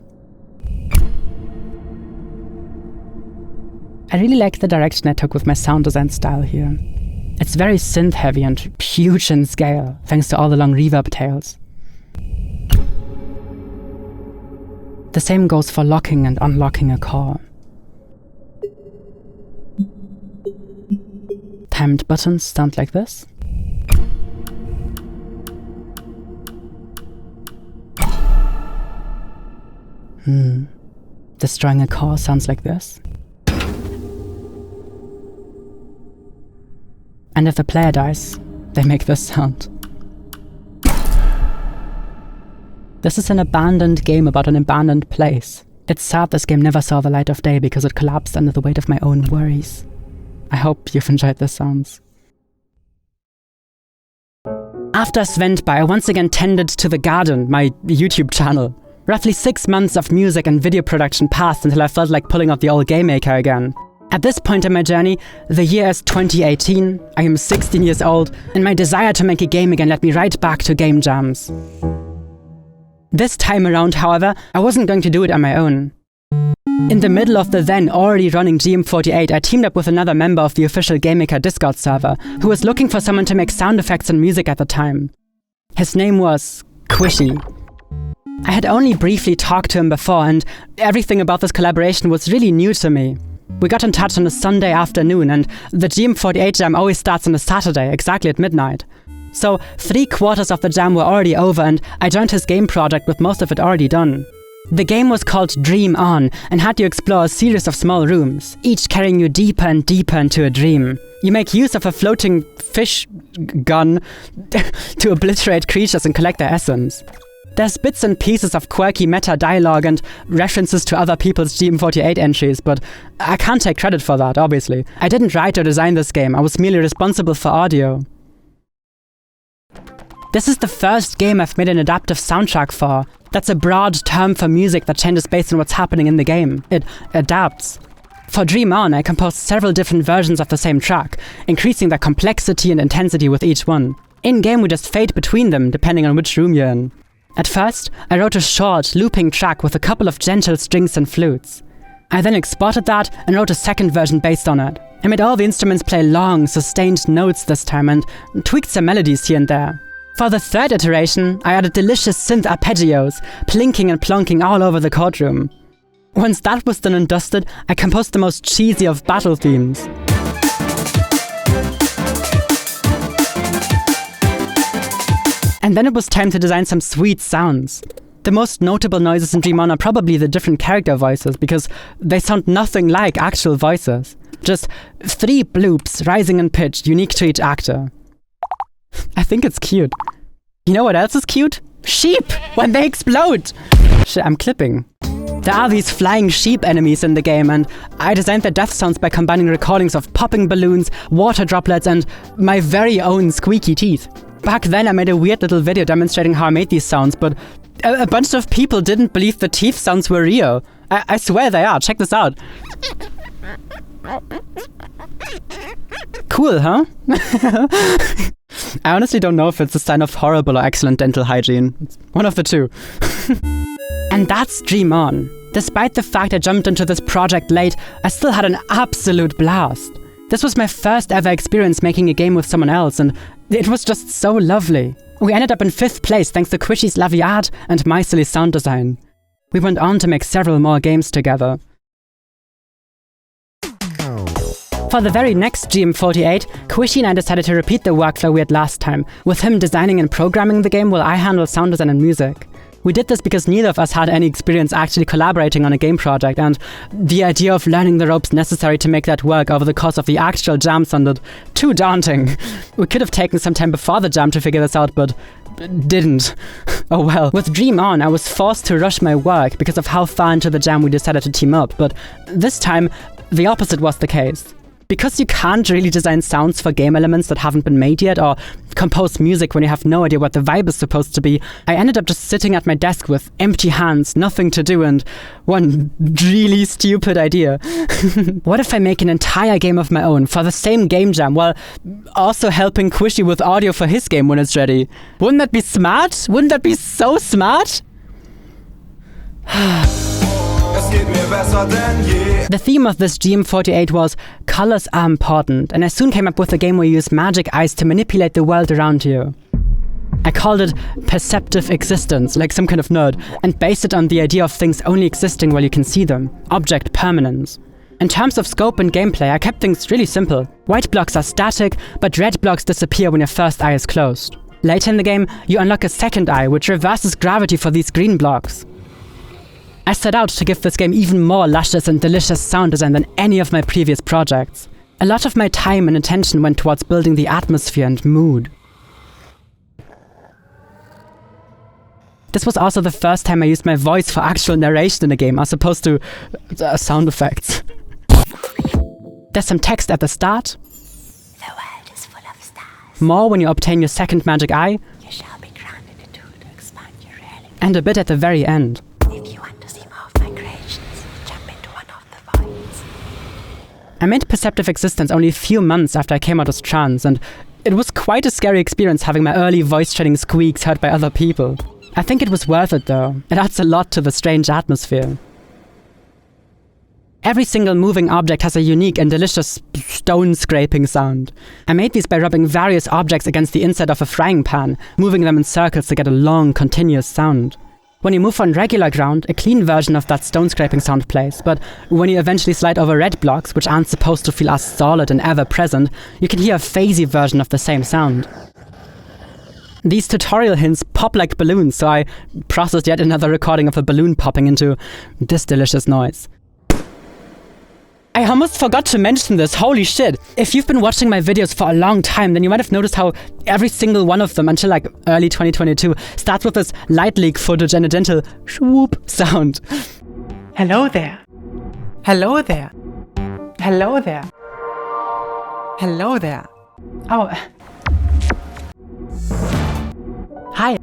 I really like the direction I took with my sound design style here. It's very synth-heavy and huge in scale, thanks to all the long reverb tails. The same goes for locking and unlocking a core. Timed buttons sound like this. Destroying a core sounds like this. And if the player dies, they make this sound. This is an abandoned game about an abandoned place. It's sad this game never saw the light of day because it collapsed under the weight of my own worries. I hope you've enjoyed the sounds. After Svenskbar, I once again tended to The Garden, my YouTube channel. Roughly 6 months of music and video production passed until I felt like pulling out the old Game Maker again. At this point in my journey, the year is 2018, I am 16 years old, and my desire to make a game again led me right back to game jams. This time around, however, I wasn't going to do it on my own. In the middle of the then already running GM48, I teamed up with another member of the official GameMaker Discord server, who was looking for someone to make sound effects and music at the time. His name was Quishy. I had only briefly talked to him before, and everything about this collaboration was really new to me. We got in touch on a Sunday afternoon, and the GM48 jam always starts on a Saturday, exactly at midnight. So 3/4 of the jam were already over, and I joined his game project with most of it already done. The game was called Dream On, and had you explore a series of small rooms, each carrying you deeper and deeper into a dream. You make use of a floating fish gun to obliterate creatures and collect their essence. There's bits and pieces of quirky meta dialogue and references to other people's GM48 entries, but I can't take credit for that, obviously. I didn't write or design this game, I was merely responsible for audio. This is the first game I've made an adaptive soundtrack for. That's a broad term for music that changes based on what's happening in the game. It adapts. For Dream On, I composed several different versions of the same track, increasing their complexity and intensity with each one. In-game, we just fade between them, depending on which room you're in. At first, I wrote a short, looping track with a couple of gentle strings and flutes. I then exported that and wrote a second version based on it. I made all the instruments play long, sustained notes this time and tweaked some melodies here and there. For the third iteration, I added delicious synth arpeggios, plinking and plonking all over the courtroom. Once that was done and dusted, I composed the most cheesy of battle themes. And then it was time to design some sweet sounds. The most notable noises in Dream On are probably the different character voices, because they sound nothing like actual voices. Just 3 bloops rising in pitch, unique to each actor. I think it's cute. You know what else is cute? Sheep! When they explode! Shit, I'm clipping. There are these flying sheep enemies in the game, and I designed their death sounds by combining recordings of popping balloons, water droplets, and my very own squeaky teeth. Back then I made a weird little video demonstrating how I made these sounds, but a bunch of people didn't believe the teeth sounds were real. I swear they are, check this out. Cool, huh? I honestly don't know if it's a sign of horrible or excellent dental hygiene. It's one of the two. And that's Dream On. Despite the fact I jumped into this project late, I still had an absolute blast. This was my first ever experience making a game with someone else, and it was just so lovely. We ended up in 5th place thanks to Quishy's lovely art and my silly sound design. We went on to make several more games together. For the very next GM48, Quishy and I decided to repeat the workflow we had last time, with him designing and programming the game while I handled sound design and music. We did this because neither of us had any experience actually collaborating on a game project, and the idea of learning the ropes necessary to make that work over the course of the actual jam sounded too daunting. We could have taken some time before the jam to figure this out, but didn't. Oh well. With Dream On, I was forced to rush my work because of how far into the jam we decided to team up, but this time, the opposite was the case. Because you can't really design sounds for game elements that haven't been made yet, or compose music when you have no idea what the vibe is supposed to be, I ended up just sitting at my desk with empty hands, nothing to do, and one really stupid idea. What if I make an entire game of my own for the same game jam, while also helping Quishy with audio for his game when it's ready? Wouldn't that be smart? Wouldn't that be so smart? The theme of this GM48 was colors are important, and I soon came up with a game where you use magic eyes to manipulate the world around you. I called it Perceptive Existence, like some kind of nerd, and based it on the idea of things only existing while you can see them, object permanence. In terms of scope and gameplay, I kept things really simple. White blocks are static, but red blocks disappear when your first eye is closed. Later in the game, you unlock a second eye, which reverses gravity for these green blocks. I set out to give this game even more luscious and delicious sound design than any of my previous projects. A lot of my time and attention went towards building the atmosphere and mood. This was also the first time I used my voice for actual narration in a game, as opposed to sound effects. There's some text at the start. The world is full of stars. More when you obtain your second magic eye. You shall be granted a tool to expand your reality. And a bit at the very end. If you want to see more of my creations, jump into one of the voids. I made Perceptive Existence only a few months after I came out as trans, and it was quite a scary experience having my early voice training squeaks heard by other people. I think it was worth it though. It adds a lot to the strange atmosphere. Every single moving object has a unique and delicious stone scraping sound. I made these by rubbing various objects against the inside of a frying pan, moving them in circles to get a long, continuous sound. When you move on regular ground, a clean version of that stone scraping sound plays, but when you eventually slide over red blocks, which aren't supposed to feel as solid and ever present, you can hear a phasey version of the same sound. These tutorial hints pop like balloons, so I processed yet another recording of a balloon popping into this delicious noise. I almost forgot to mention this, holy shit. If you've been watching my videos for a long time, then you might have noticed how every single one of them, until like early 2022, starts with this light leak footage and a gentle swoop sound. Hello there. Hello there. Hello there. Hello there. Oh. Hi.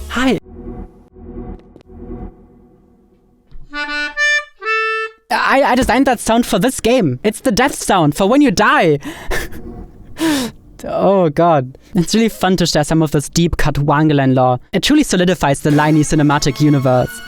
Hi. I designed that sound for this game. It's the death sound for when you die. Oh god. It's really fun to share some of this deep-cut Wangerland lore. It truly solidifies the Liney cinematic universe.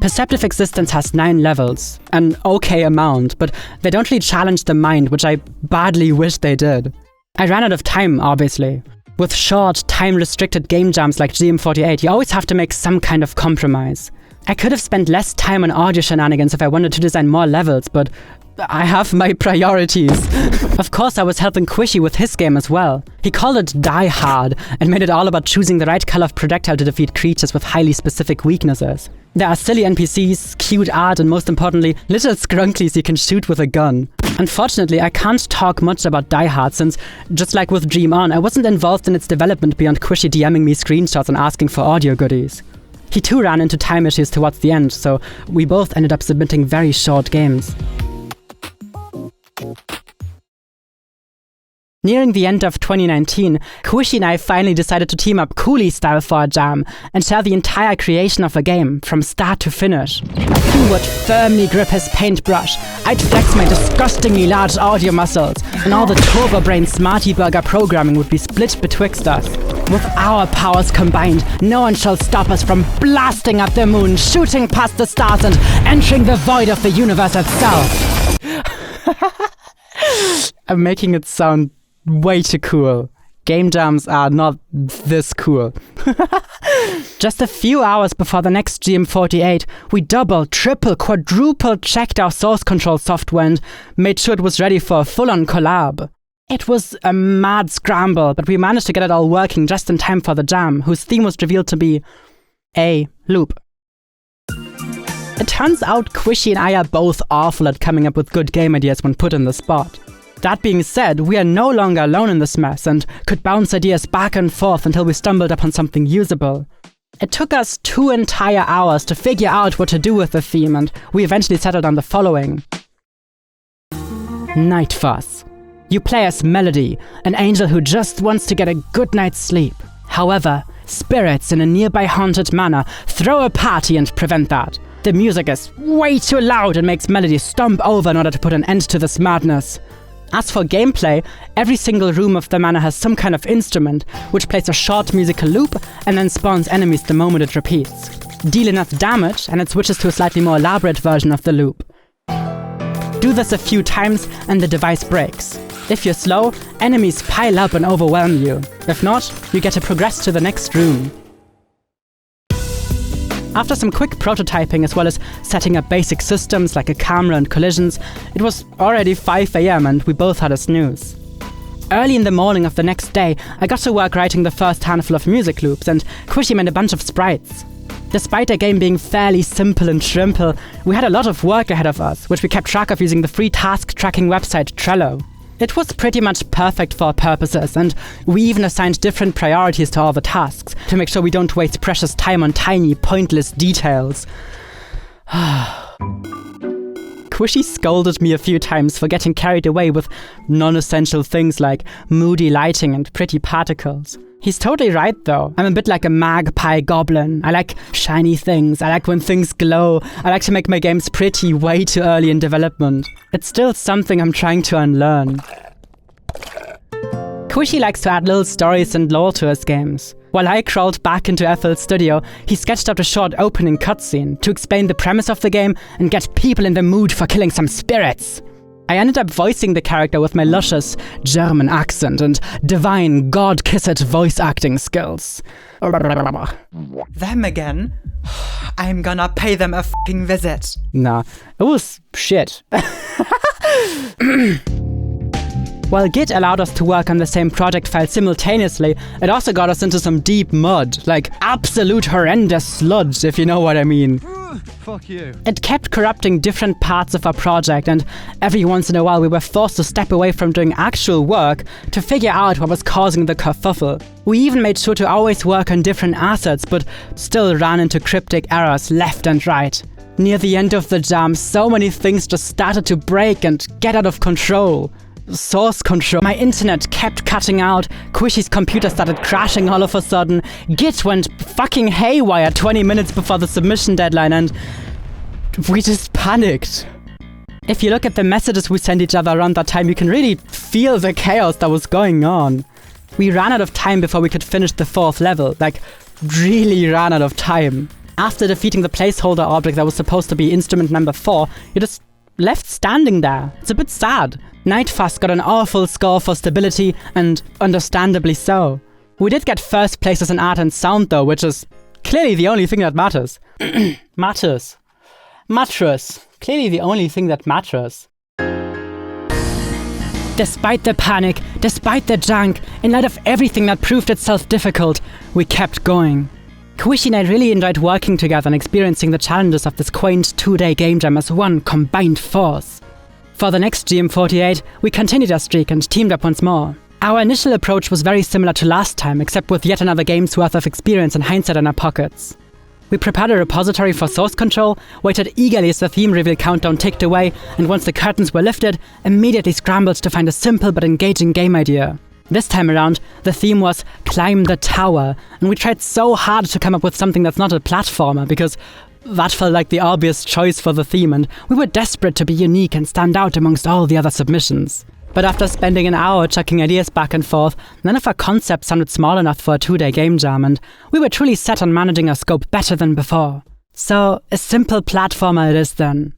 Perceptive Existence has 9 levels. An okay amount, but they don't really challenge the mind, which I badly wish they did. I ran out of time, obviously. With short, time-restricted game jams like GM48, you always have to make some kind of compromise. I could have spent less time on audio shenanigans if I wanted to design more levels, but I have my priorities. Of course, I was helping Quishy with his game as well. He called it Die Hard and made it all about choosing the right color of projectile to defeat creatures with highly specific weaknesses. There are silly NPCs, cute art, and most importantly, little scrunklies you can shoot with a gun. Unfortunately, I can't talk much about Die Hard since, just like with Dream On, I wasn't involved in its development beyond Quishy DMing me screenshots and asking for audio goodies. He too ran into time issues towards the end, so we both ended up submitting very short games. Nearing the end of 2019, Quishy and I finally decided to team up Cooley style for a jam and share the entire creation of a game, from start to finish. He would firmly grip his paintbrush, I'd flex my disgustingly large audio muscles, and all the Turbo Brain Smarty Burger programming would be split betwixt us. With our powers combined, no one shall stop us from blasting up the moon, shooting past the stars, and entering the void of the universe itself. I'm making it sound way too cool. Game jams are not this cool. Just a few hours before the next GM48, we double, triple, quadruple checked our source control software and made sure it was ready for a full-on collab. It was a mad scramble, but we managed to get it all working just in time for the jam, whose theme was revealed to be a loop. It turns out Quishy and I are both awful at coming up with good game ideas when put on the spot. That being said, we are no longer alone in this mess and could bounce ideas back and forth until we stumbled upon something usable. It took us 2 entire hours to figure out what to do with the theme, and we eventually settled on the following. Night Fuss. You play as Melody, an angel who just wants to get a good night's sleep. However, spirits in a nearby haunted manor throw a party and prevent that. The music is way too loud and makes Melody stomp over in order to put an end to this madness. As for gameplay, every single room of the manor has some kind of instrument, which plays a short musical loop and then spawns enemies the moment it repeats. Deal enough damage and it switches to a slightly more elaborate version of the loop. Do this a few times and the device breaks. If you're slow, enemies pile up and overwhelm you. If not, you get to progress to the next room. After some quick prototyping as well as setting up basic systems like a camera and collisions, it was already 5 AM and we both had a snooze. Early in the morning of the next day, I got to work writing the first handful of music loops, and Quishy made a bunch of sprites. Despite the game being fairly simple and shrimple, we had a lot of work ahead of us, which we kept track of using the free task tracking website Trello. It was pretty much perfect for our purposes, and we even assigned different priorities to all the tasks to make sure we don't waste precious time on tiny, pointless details. Quishy scolded me a few times for getting carried away with non-essential things like moody lighting and pretty particles. He's totally right though. I'm a bit like a magpie goblin. I like shiny things, I like when things glow, I like to make my games pretty way too early in development. It's still something I'm trying to unlearn. Quishy likes to add little stories and lore to his games. While I crawled back into FL Studio, he sketched out a short opening cutscene to explain the premise of the game and get people in the mood for killing some spirits. I ended up voicing the character with my luscious German accent and divine god-kissed voice acting skills. Them again? I'm gonna pay them a f***ing visit. Nah, it was shit. While Git allowed us to work on the same project file simultaneously, it also got us into some deep mud. Like, absolute horrendous sludge, if you know what I mean. Fuck you. It kept corrupting different parts of our project, and every once in a while we were forced to step away from doing actual work to figure out what was causing the kerfuffle. We even made sure to always work on different assets, but still ran into cryptic errors left and right. Near the end of the jam, so many things just started to break and get out of control. Source control. My internet kept cutting out, Quishy's computer started crashing all of a sudden, Git went fucking haywire 20 minutes before the submission deadline, and we just panicked. If you look at the messages we sent each other around that time, you can really feel the chaos that was going on. We ran out of time before we could finish the 4th level, like really ran out of time. After defeating the placeholder object that was supposed to be instrument number 4, you just left standing there. It's a bit sad. Night Fuss got an awful score for stability, and understandably so. We did get first places in art and sound though, which is Clearly the only thing that matters. Matters. Clearly the only thing that matters. Despite the panic, despite the junk, in light of everything that proved itself difficult, we kept going. Kwishi and I really enjoyed working together and experiencing the challenges of this quaint 2-day game jam as one combined force. For the next GM48, we continued our streak and teamed up once more. Our initial approach was very similar to last time, except with yet another game's worth of experience and hindsight in our pockets. We prepared a repository for source control, waited eagerly as the theme reveal countdown ticked away, and once the curtains were lifted, immediately scrambled to find a simple but engaging game idea. This time around, the theme was Climb the Tower, and we tried so hard to come up with something that's not a platformer, because that felt like the obvious choice for the theme, and we were desperate to be unique and stand out amongst all the other submissions. But after spending an hour chucking ideas back and forth, none of our concepts sounded small enough for a 2-day game jam, and we were truly set on managing our scope better than before. So, a simple platformer it is then.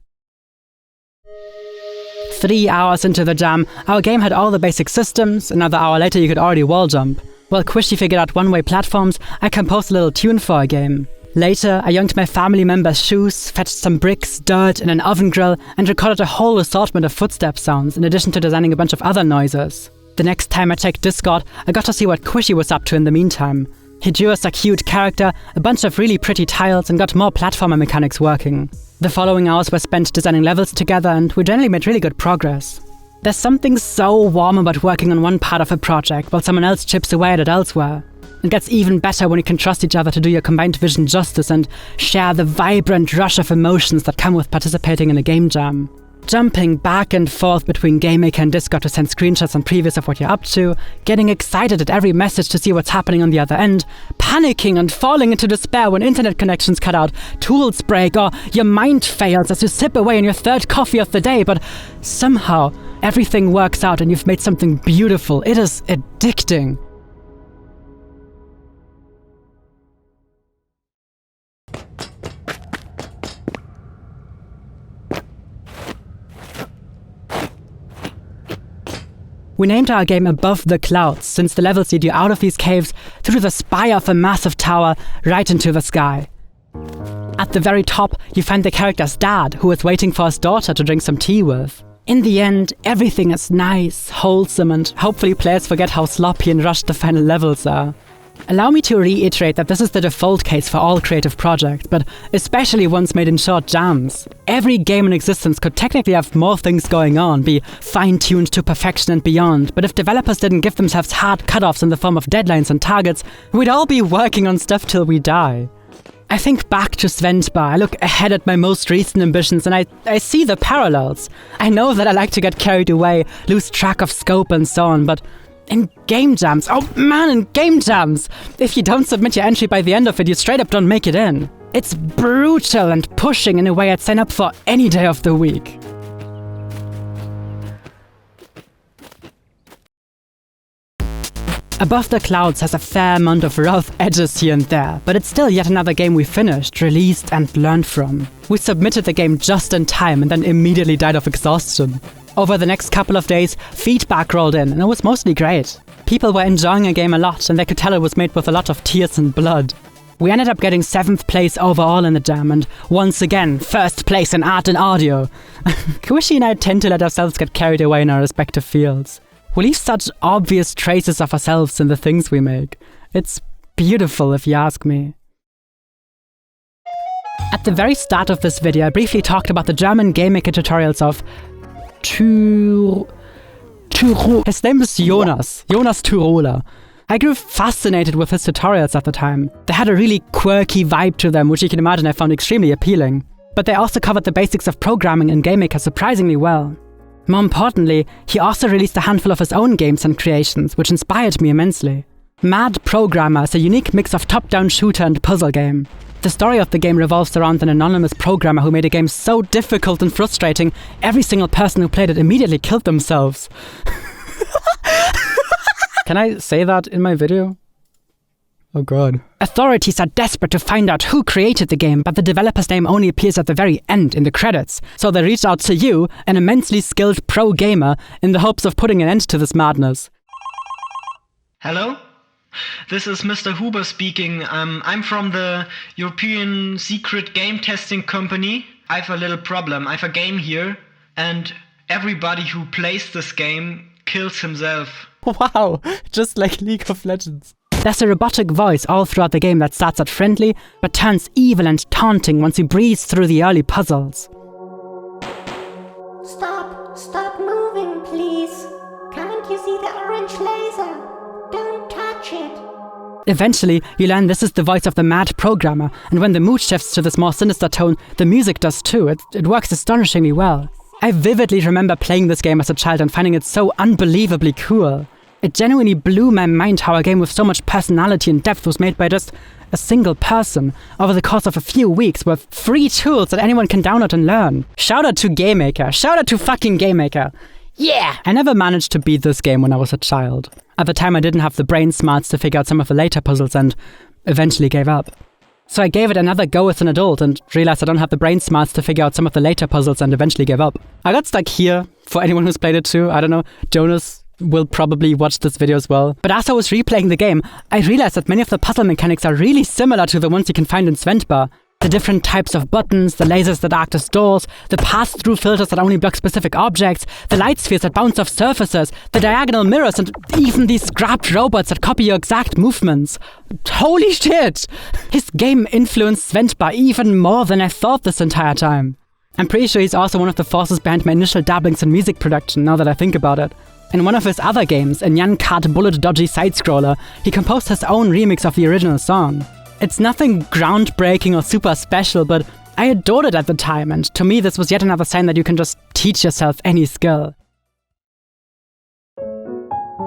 3 hours into the jam, our game had all the basic systems. Another hour later you could already wall jump. While Kwishi figured out one-way platforms, I composed a little tune for our game. Later, I yoinked my family members' shoes, fetched some bricks, dirt, and an oven grill, and recorded a whole assortment of footstep sounds, in addition to designing a bunch of other noises. The next time I checked Discord, I got to see what Kwishi was up to in the meantime. He drew us a cute character, a bunch of really pretty tiles, and got more platformer mechanics working. The following hours were spent designing levels together, and we generally made really good progress. There's something so warm about working on one part of a project while someone else chips away at it elsewhere. It gets even better when you can trust each other to do your combined vision justice and share the vibrant rush of emotions that come with participating in a game jam. Jumping back and forth between GameMaker and Discord to send screenshots and previews of what you're up to, getting excited at every message to see what's happening on the other end, panicking and falling into despair when internet connections cut out, tools break, or your mind fails as you sip away on your 3rd coffee of the day, but somehow everything works out and you've made something beautiful. It is addicting. We named our game Above the Clouds, since the levels lead you out of these caves, through the spire of a massive tower, right into the sky. At the very top, you find the character's dad, who is waiting for his daughter to drink some tea with. In the end, everything is nice, wholesome, and hopefully players forget how sloppy and rushed the final levels are. Allow me to reiterate that this is the default case for all creative projects, but especially ones made in short jams. Every game in existence could technically have more things going on, be fine-tuned to perfection and beyond, but if developers didn't give themselves hard cutoffs in the form of deadlines and targets, we'd all be working on stuff till we die. I think back to Svenspar, I look ahead at my most recent ambitions, and I see the parallels. I know that I like to get carried away, lose track of scope and so on, but in game jams, oh man, in game jams! If you don't submit your entry by the end of it, you straight up don't make it in. It's brutal and pushing in a way I'd sign up for any day of the week. Above the Clouds has a fair amount of rough edges here and there, but it's still yet another game we finished, released, and learned from. We submitted the game just in time and then immediately died of exhaustion. Over the next couple of days, feedback rolled in, and it was mostly great. People were enjoying the game a lot, and they could tell it was made with a lot of tears and blood. We ended up getting 7th place overall in the jam, and once again, 1st place in art and audio. Kwishi and I tend to let ourselves get carried away in our respective fields. We leave such obvious traces of ourselves in the things we make. It's beautiful, if you ask me. At the very start of this video, I briefly talked about the German GameMaker tutorials of his name is Jonas Tyroler. I grew fascinated with his tutorials at the time. They had a really quirky vibe to them, which you can imagine I found extremely appealing. But they also covered the basics of programming in GameMaker surprisingly well. More importantly, he also released a handful of his own games and creations, which inspired me immensely. Mad Programmer is a unique mix of top-down shooter and puzzle game. The story of the game revolves around an anonymous programmer who made a game so difficult and frustrating, every single person who played it immediately killed themselves. Can I say that in my video? Oh god. Authorities are desperate to find out who created the game, but the developer's name only appears at the very end in the credits. So they reached out to you, an immensely skilled pro gamer, in the hopes of putting an end to this madness. Hello? This is Mr. Huber speaking. I'm from the European Secret Game Testing Company. I have a little problem. I have a game here, and everybody who plays this game kills himself. Wow, just like League of Legends. There's a robotic voice all throughout the game that starts out friendly, but turns evil and taunting once you breeze through the early puzzles. Stop moving, please. Can't you see the orange laser? Don't touch it. Eventually, you learn this is the voice of the mad programmer, and when the mood shifts to this more sinister tone, the music does too. It works astonishingly well. I vividly remember playing this game as a child and finding it so unbelievably cool. It genuinely blew my mind how a game with so much personality and depth was made by just a single person over the course of a few weeks with free tools that anyone can download and learn. Shout out to GameMaker. Shout out to fucking GameMaker. Yeah! I never managed to beat this game when I was a child. At the time I didn't have the brain smarts to figure out some of the later puzzles and eventually gave up. So I gave it another go as an adult and realized I don't have the brain smarts to figure out some of the later puzzles and eventually gave up. I got stuck here, for anyone who's played it too. I don't know, Jonas will probably watch this video as well. But as I was replaying the game, I realized that many of the puzzle mechanics are really similar to the ones you can find in Sventbar. The different types of buttons, the lasers that act as doors, the pass-through filters that only block specific objects, the light spheres that bounce off surfaces, the diagonal mirrors, and even these scrapped robots that copy your exact movements. Holy shit! His game influenced Sventbar even more than I thought this entire time. I'm pretty sure he's also one of the forces behind my initial dabblings in music production, now that I think about it. In one of his other games, a Nyan Cat bullet dodgy side-scroller, he composed his own remix of the original song. It's nothing groundbreaking or super special, but I adored it at the time, and to me this was yet another sign that you can just teach yourself any skill.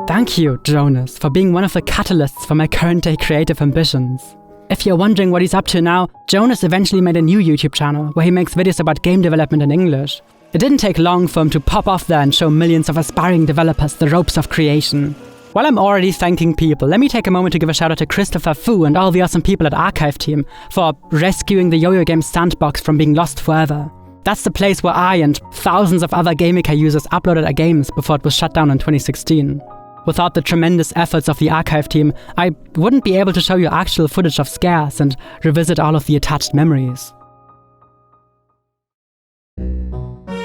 Thank you, Jonas, for being one of the catalysts for my current day creative ambitions. If you're wondering what he's up to now, Jonas eventually made a new YouTube channel where he makes videos about game development in English. It didn't take long for him to pop off there and show millions of aspiring developers the ropes of creation. While I'm already thanking people, let me take a moment to give a shout out to Christopher Fu and all the awesome people at Archive Team for rescuing the Yo-Yo Games sandbox from being lost forever. That's the place where I and thousands of other GameMaker users uploaded our games before it was shut down in 2016. Without the tremendous efforts of the Archive Team, I wouldn't be able to show you actual footage of scares and revisit all of the attached memories.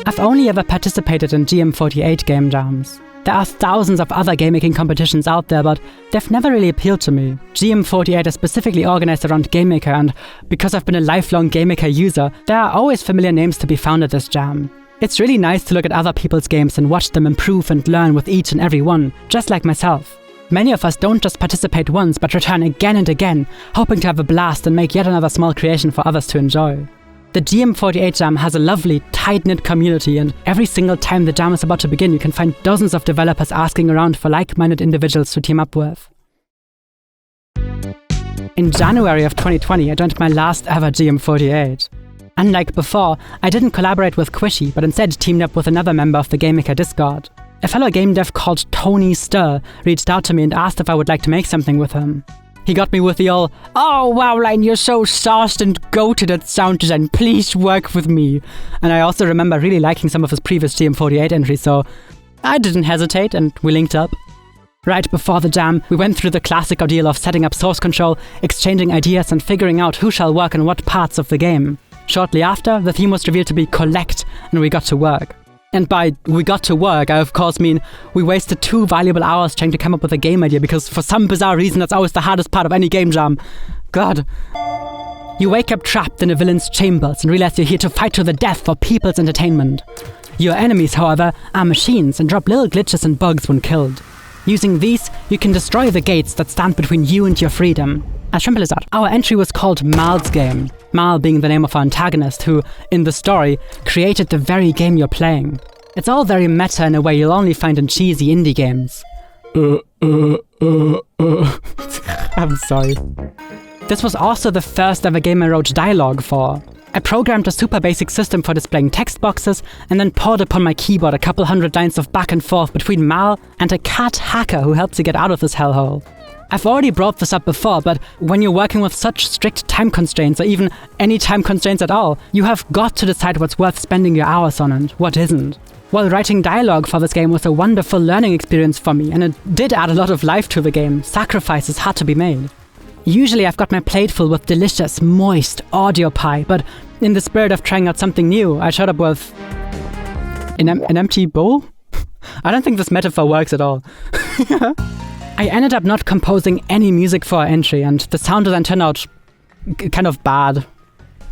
I've only ever participated in GM48 game jams. There are thousands of other game making competitions out there, but they've never really appealed to me. GM48 is specifically organized around GameMaker, and because I've been a lifelong GameMaker user, there are always familiar names to be found at this jam. It's really nice to look at other people's games and watch them improve and learn with each and every one, just like myself. Many of us don't just participate once, but return again and again, hoping to have a blast and make yet another small creation for others to enjoy. The GM48 Jam has a lovely, tight-knit community, and every single time the jam is about to begin, you can find dozens of developers asking around for like-minded individuals to team up with. In January of 2020, I joined my last ever GM48. Unlike before, I didn't collaborate with Quishy, but instead teamed up with another member of the GameMaker Discord. A fellow game dev called Tony Stir reached out to me and asked if I would like to make something with him. He got me with the old, "Oh wow, Line, you're so sauced and goated at sound design, please work with me." And I also remember really liking some of his previous GM48 entries, so I didn't hesitate and we linked up. Right before the jam, we went through the classic ordeal of setting up source control, exchanging ideas and figuring out who shall work on what parts of the game. Shortly after, the theme was revealed to be Collect, and we got to work. And by we got to work, I of course mean we wasted 2 valuable hours trying to come up with a game idea, because for some bizarre reason that's always the hardest part of any game jam. God. You wake up trapped in a villain's chambers and realize you're here to fight to the death for people's entertainment. Your enemies, however, are machines and drop little glitches and bugs when killed. Using these, you can destroy the gates that stand between you and your freedom. As simple as that. Our entry was called Mal's Game, Mal being the name of our antagonist who, in the story, created the very game you're playing. It's all very meta in a way you'll only find in cheesy indie games. I'm sorry. This was also the first ever game I wrote dialogue for. I programmed a super basic system for displaying text boxes and then poured upon my keyboard a couple hundred lines of back and forth between Mal and a cat hacker who helped to get out of this hellhole. I've already brought this up before, but when you're working with such strict time constraints, or even any time constraints at all, you have got to decide what's worth spending your hours on and what isn't. While writing dialogue for this game was a wonderful learning experience for me, and it did add a lot of life to the game, sacrifices had to be made. Usually I've got my plate full with delicious, moist audio pie, but in the spirit of trying out something new, I showed up with an empty bowl? I don't think this metaphor works at all. I ended up not composing any music for our entry, and the sound design turned out kind of bad,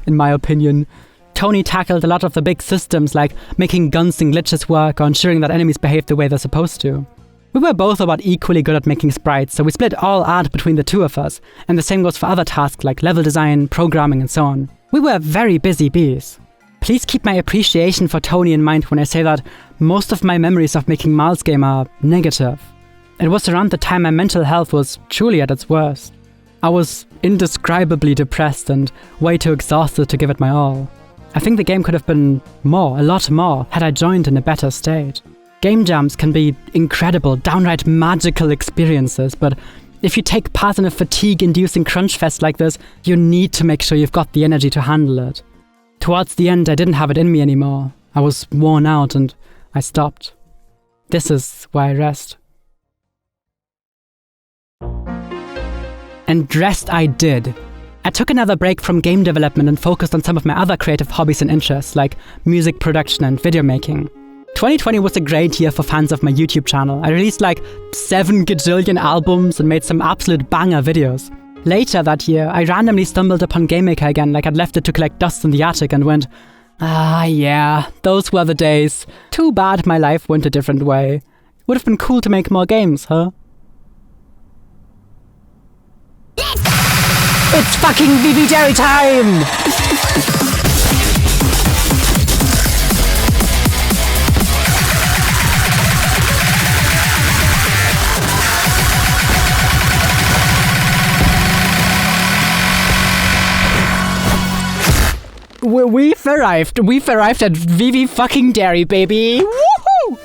in my opinion. Tony tackled a lot of the big systems, like making guns and glitches work or ensuring that enemies behave the way they're supposed to. We were both about equally good at making sprites, so we split all art between the two of us, and the same goes for other tasks like level design, programming, and so on. We were very busy bees. Please keep my appreciation for Tony in mind when I say that most of my memories of making Miles' game are negative. It was around the time my mental health was truly at its worst. I was indescribably depressed and way too exhausted to give it my all. I think the game could have been more, a lot more, had I joined in a better state. Game jams can be incredible, downright magical experiences, but if you take part in a fatigue-inducing crunch fest like this, you need to make sure you've got the energy to handle it. Towards the end, I didn't have it in me anymore. I was worn out and I stopped. This is where I rest. And rest I did. I took another break from game development and focused on some of my other creative hobbies and interests, like music production and video making. 2020 was a great year for fans of my YouTube channel. I released like 7 gajillion albums and made some absolute banger videos. Later that year, I randomly stumbled upon GameMaker again, like I'd left it to collect dust in the attic, and went, yeah, those were the days. Too bad my life went a different way. Would have been cool to make more games, huh? It's fucking VV Jerry time! We've arrived at VV fucking Dairy, baby! Woohoo!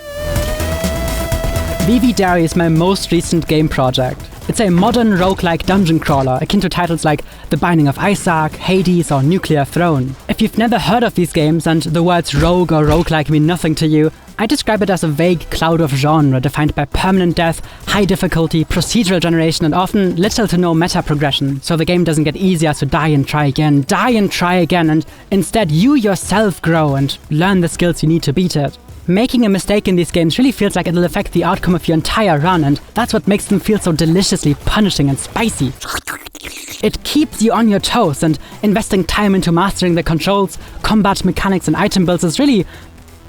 VV Dairy is my most recent game project. It's a modern roguelike dungeon crawler, akin to titles like The Binding of Isaac, Hades, or Nuclear Throne. If you've never heard of these games and the words rogue or roguelike mean nothing to you, I describe it as a vague cloud of genre defined by permanent death, high difficulty, procedural generation, and often little to no meta progression, so the game doesn't get easier to die and try again, and instead you yourself grow and learn the skills you need to beat it. Making a mistake in these games really feels like it'll affect the outcome of your entire run, and that's what makes them feel so deliciously punishing and spicy. It keeps you on your toes, and investing time into mastering the controls, combat mechanics, and item builds is really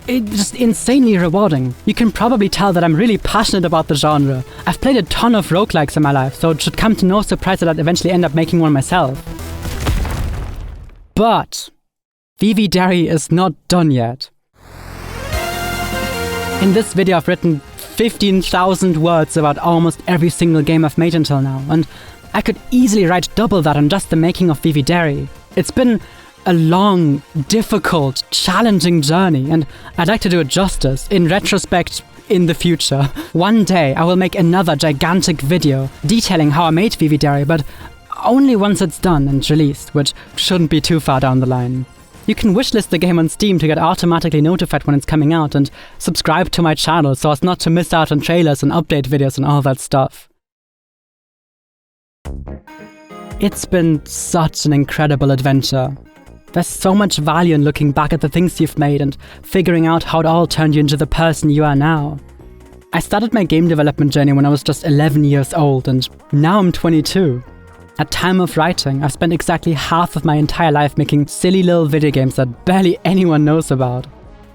just insanely rewarding. You can probably tell that I'm really passionate about the genre. I've played a ton of roguelikes in my life, so it should come to no surprise that I'd eventually end up making one myself. But VV Dairy is not done yet. In this video I've written 15,000 words about almost every single game I've made until now, and I could easily write double that on just the making of VV Dairy. It's been a long, difficult, challenging journey, and I'd like to do it justice, in retrospect, in the future. One day I will make another gigantic video detailing how I made VV Dairy, but only once it's done and released, which shouldn't be too far down the line. You can wishlist the game on Steam to get automatically notified when it's coming out, and subscribe to my channel so as not to miss out on trailers and update videos and all that stuff. It's been such an incredible adventure. There's so much value in looking back at the things you've made and figuring out how it all turned you into the person you are now. I started my game development journey when I was just 11 years old, and now I'm 22. At time of writing, I've spent exactly half of my entire life making silly little video games that barely anyone knows about.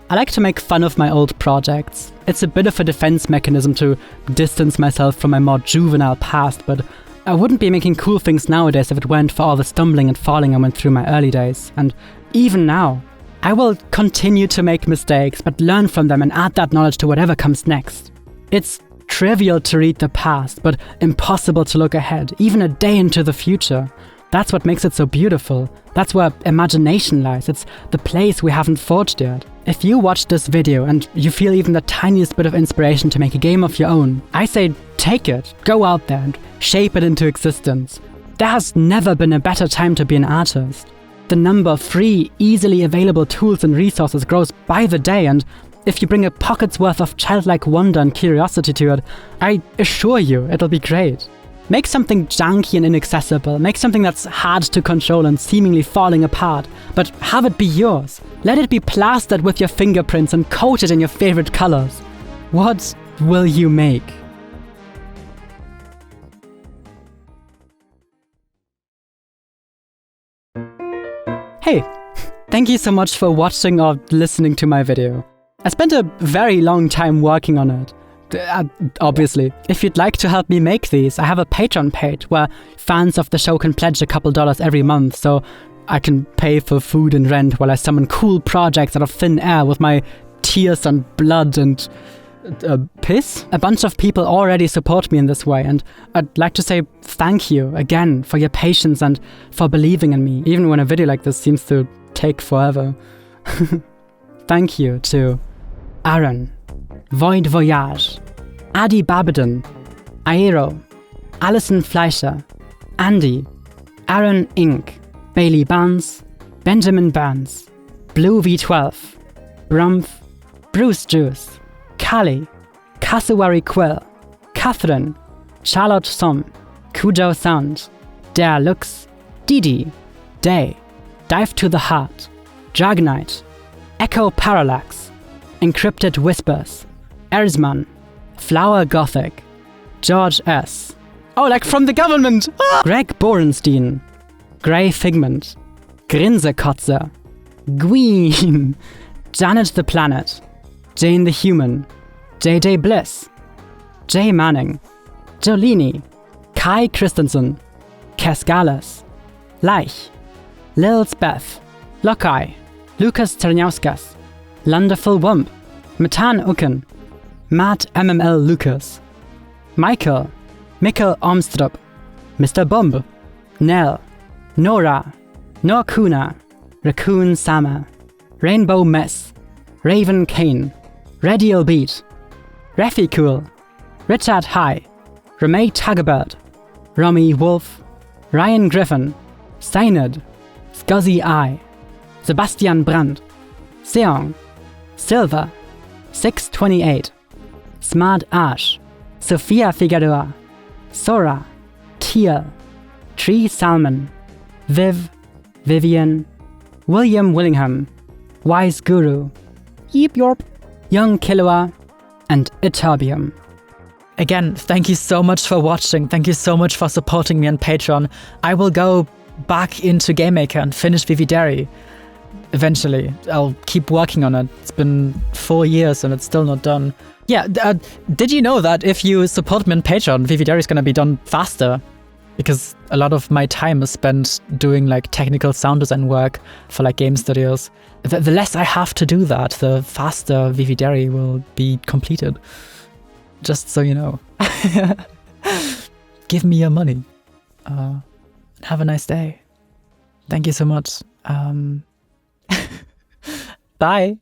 I like to make fun of my old projects. It's a bit of a defense mechanism to distance myself from my more juvenile past, but I wouldn't be making cool things nowadays if it weren't for all the stumbling and falling I went through my early days. And even now, I will continue to make mistakes, but learn from them and add that knowledge to whatever comes next. It's trivial to read the past, but impossible to look ahead, even a day into the future. That's what makes it so beautiful. That's where imagination lies. It's the place we haven't forged yet. If you watch this video and you feel even the tiniest bit of inspiration to make a game of your own, I say Take it, go out there and shape it into existence. There has never been a better time to be an artist. The number of free, easily available tools and resources grows by the day, and if you bring a pocket's worth of childlike wonder and curiosity to it, I assure you it'll be great. Make something junky and inaccessible, make something that's hard to control and seemingly falling apart, but have it be yours. Let it be plastered with your fingerprints and coated in your favorite colors. What will you make? Hey, thank you so much for watching or listening to my video. I spent a very long time working on it. Obviously. If you'd like to help me make these, I have a Patreon page where fans of the show can pledge a couple dollars every month so I can pay for food and rent while I summon cool projects out of thin air with my tears and blood and piss. A bunch of people already support me in this way, and I'd like to say thank you again for your patience and for believing in me, even when a video like this seems to take forever. Thank you to Aaron, Void Voyage, Adi Babadon, Aero, Alison Fleischer, Andy, Aaron Inc., Bailey Barnes, Benjamin Burns, Blue V12, Rumpf, Bruce Juice, Kali, Cassowary Quill, Catherine, Charlotte Som, Kujo Sound, Der Lux, Didi, Day, Dive to the Heart, Dragonite, Echo Parallax, Encrypted Whispers, Erzman, Flower Gothic, George S. Oh, like from the government! Greg Borenstein, Grey Figment, Grinsekotze, Gween, Janet the Planet, Jane the Human, JJ Bliss, Jay Manning, Jolini, Kai Christensen, Cascales, Leich, Lils Beth, Lokai, Lukas Terniauskas, Lunderful Wump, Metan Uken, Matt MML Lucas, Michael, Mikkel Ormstrup, Mr. Bomb, Nell, Nora, Norkuna, Raccoon Sama, Rainbow Mess, Raven Kane, Radial Beat, Reffy Cool, Richard High, Ramey Tuggerbird, Romy Wolf, Ryan Griffin, Steined, Scuzzy Eye, Sebastian Brandt, Seong, Silver, 628, Smart Ash, Sophia Figueroa, Sora, Teal, Tree Salmon, Viv, Vivian, William Willingham, Wise Guru, Yeep Yorp, Young Killua, and Itobium. Again, thank you so much for watching. Thank you so much for supporting me on Patreon. I will go back into GameMaker and finish Vividary. Eventually. I'll keep working on it. It's been 4 years and it's still not done. Yeah, did you know that if you support me on Patreon, Vividary is gonna be done faster? Because a lot of my time is spent doing like technical sound design work for like game studios. The less I have to do that, the faster Vividary will be completed. Just so you know. Give me your money. Have a nice day. Thank you so much. Bye.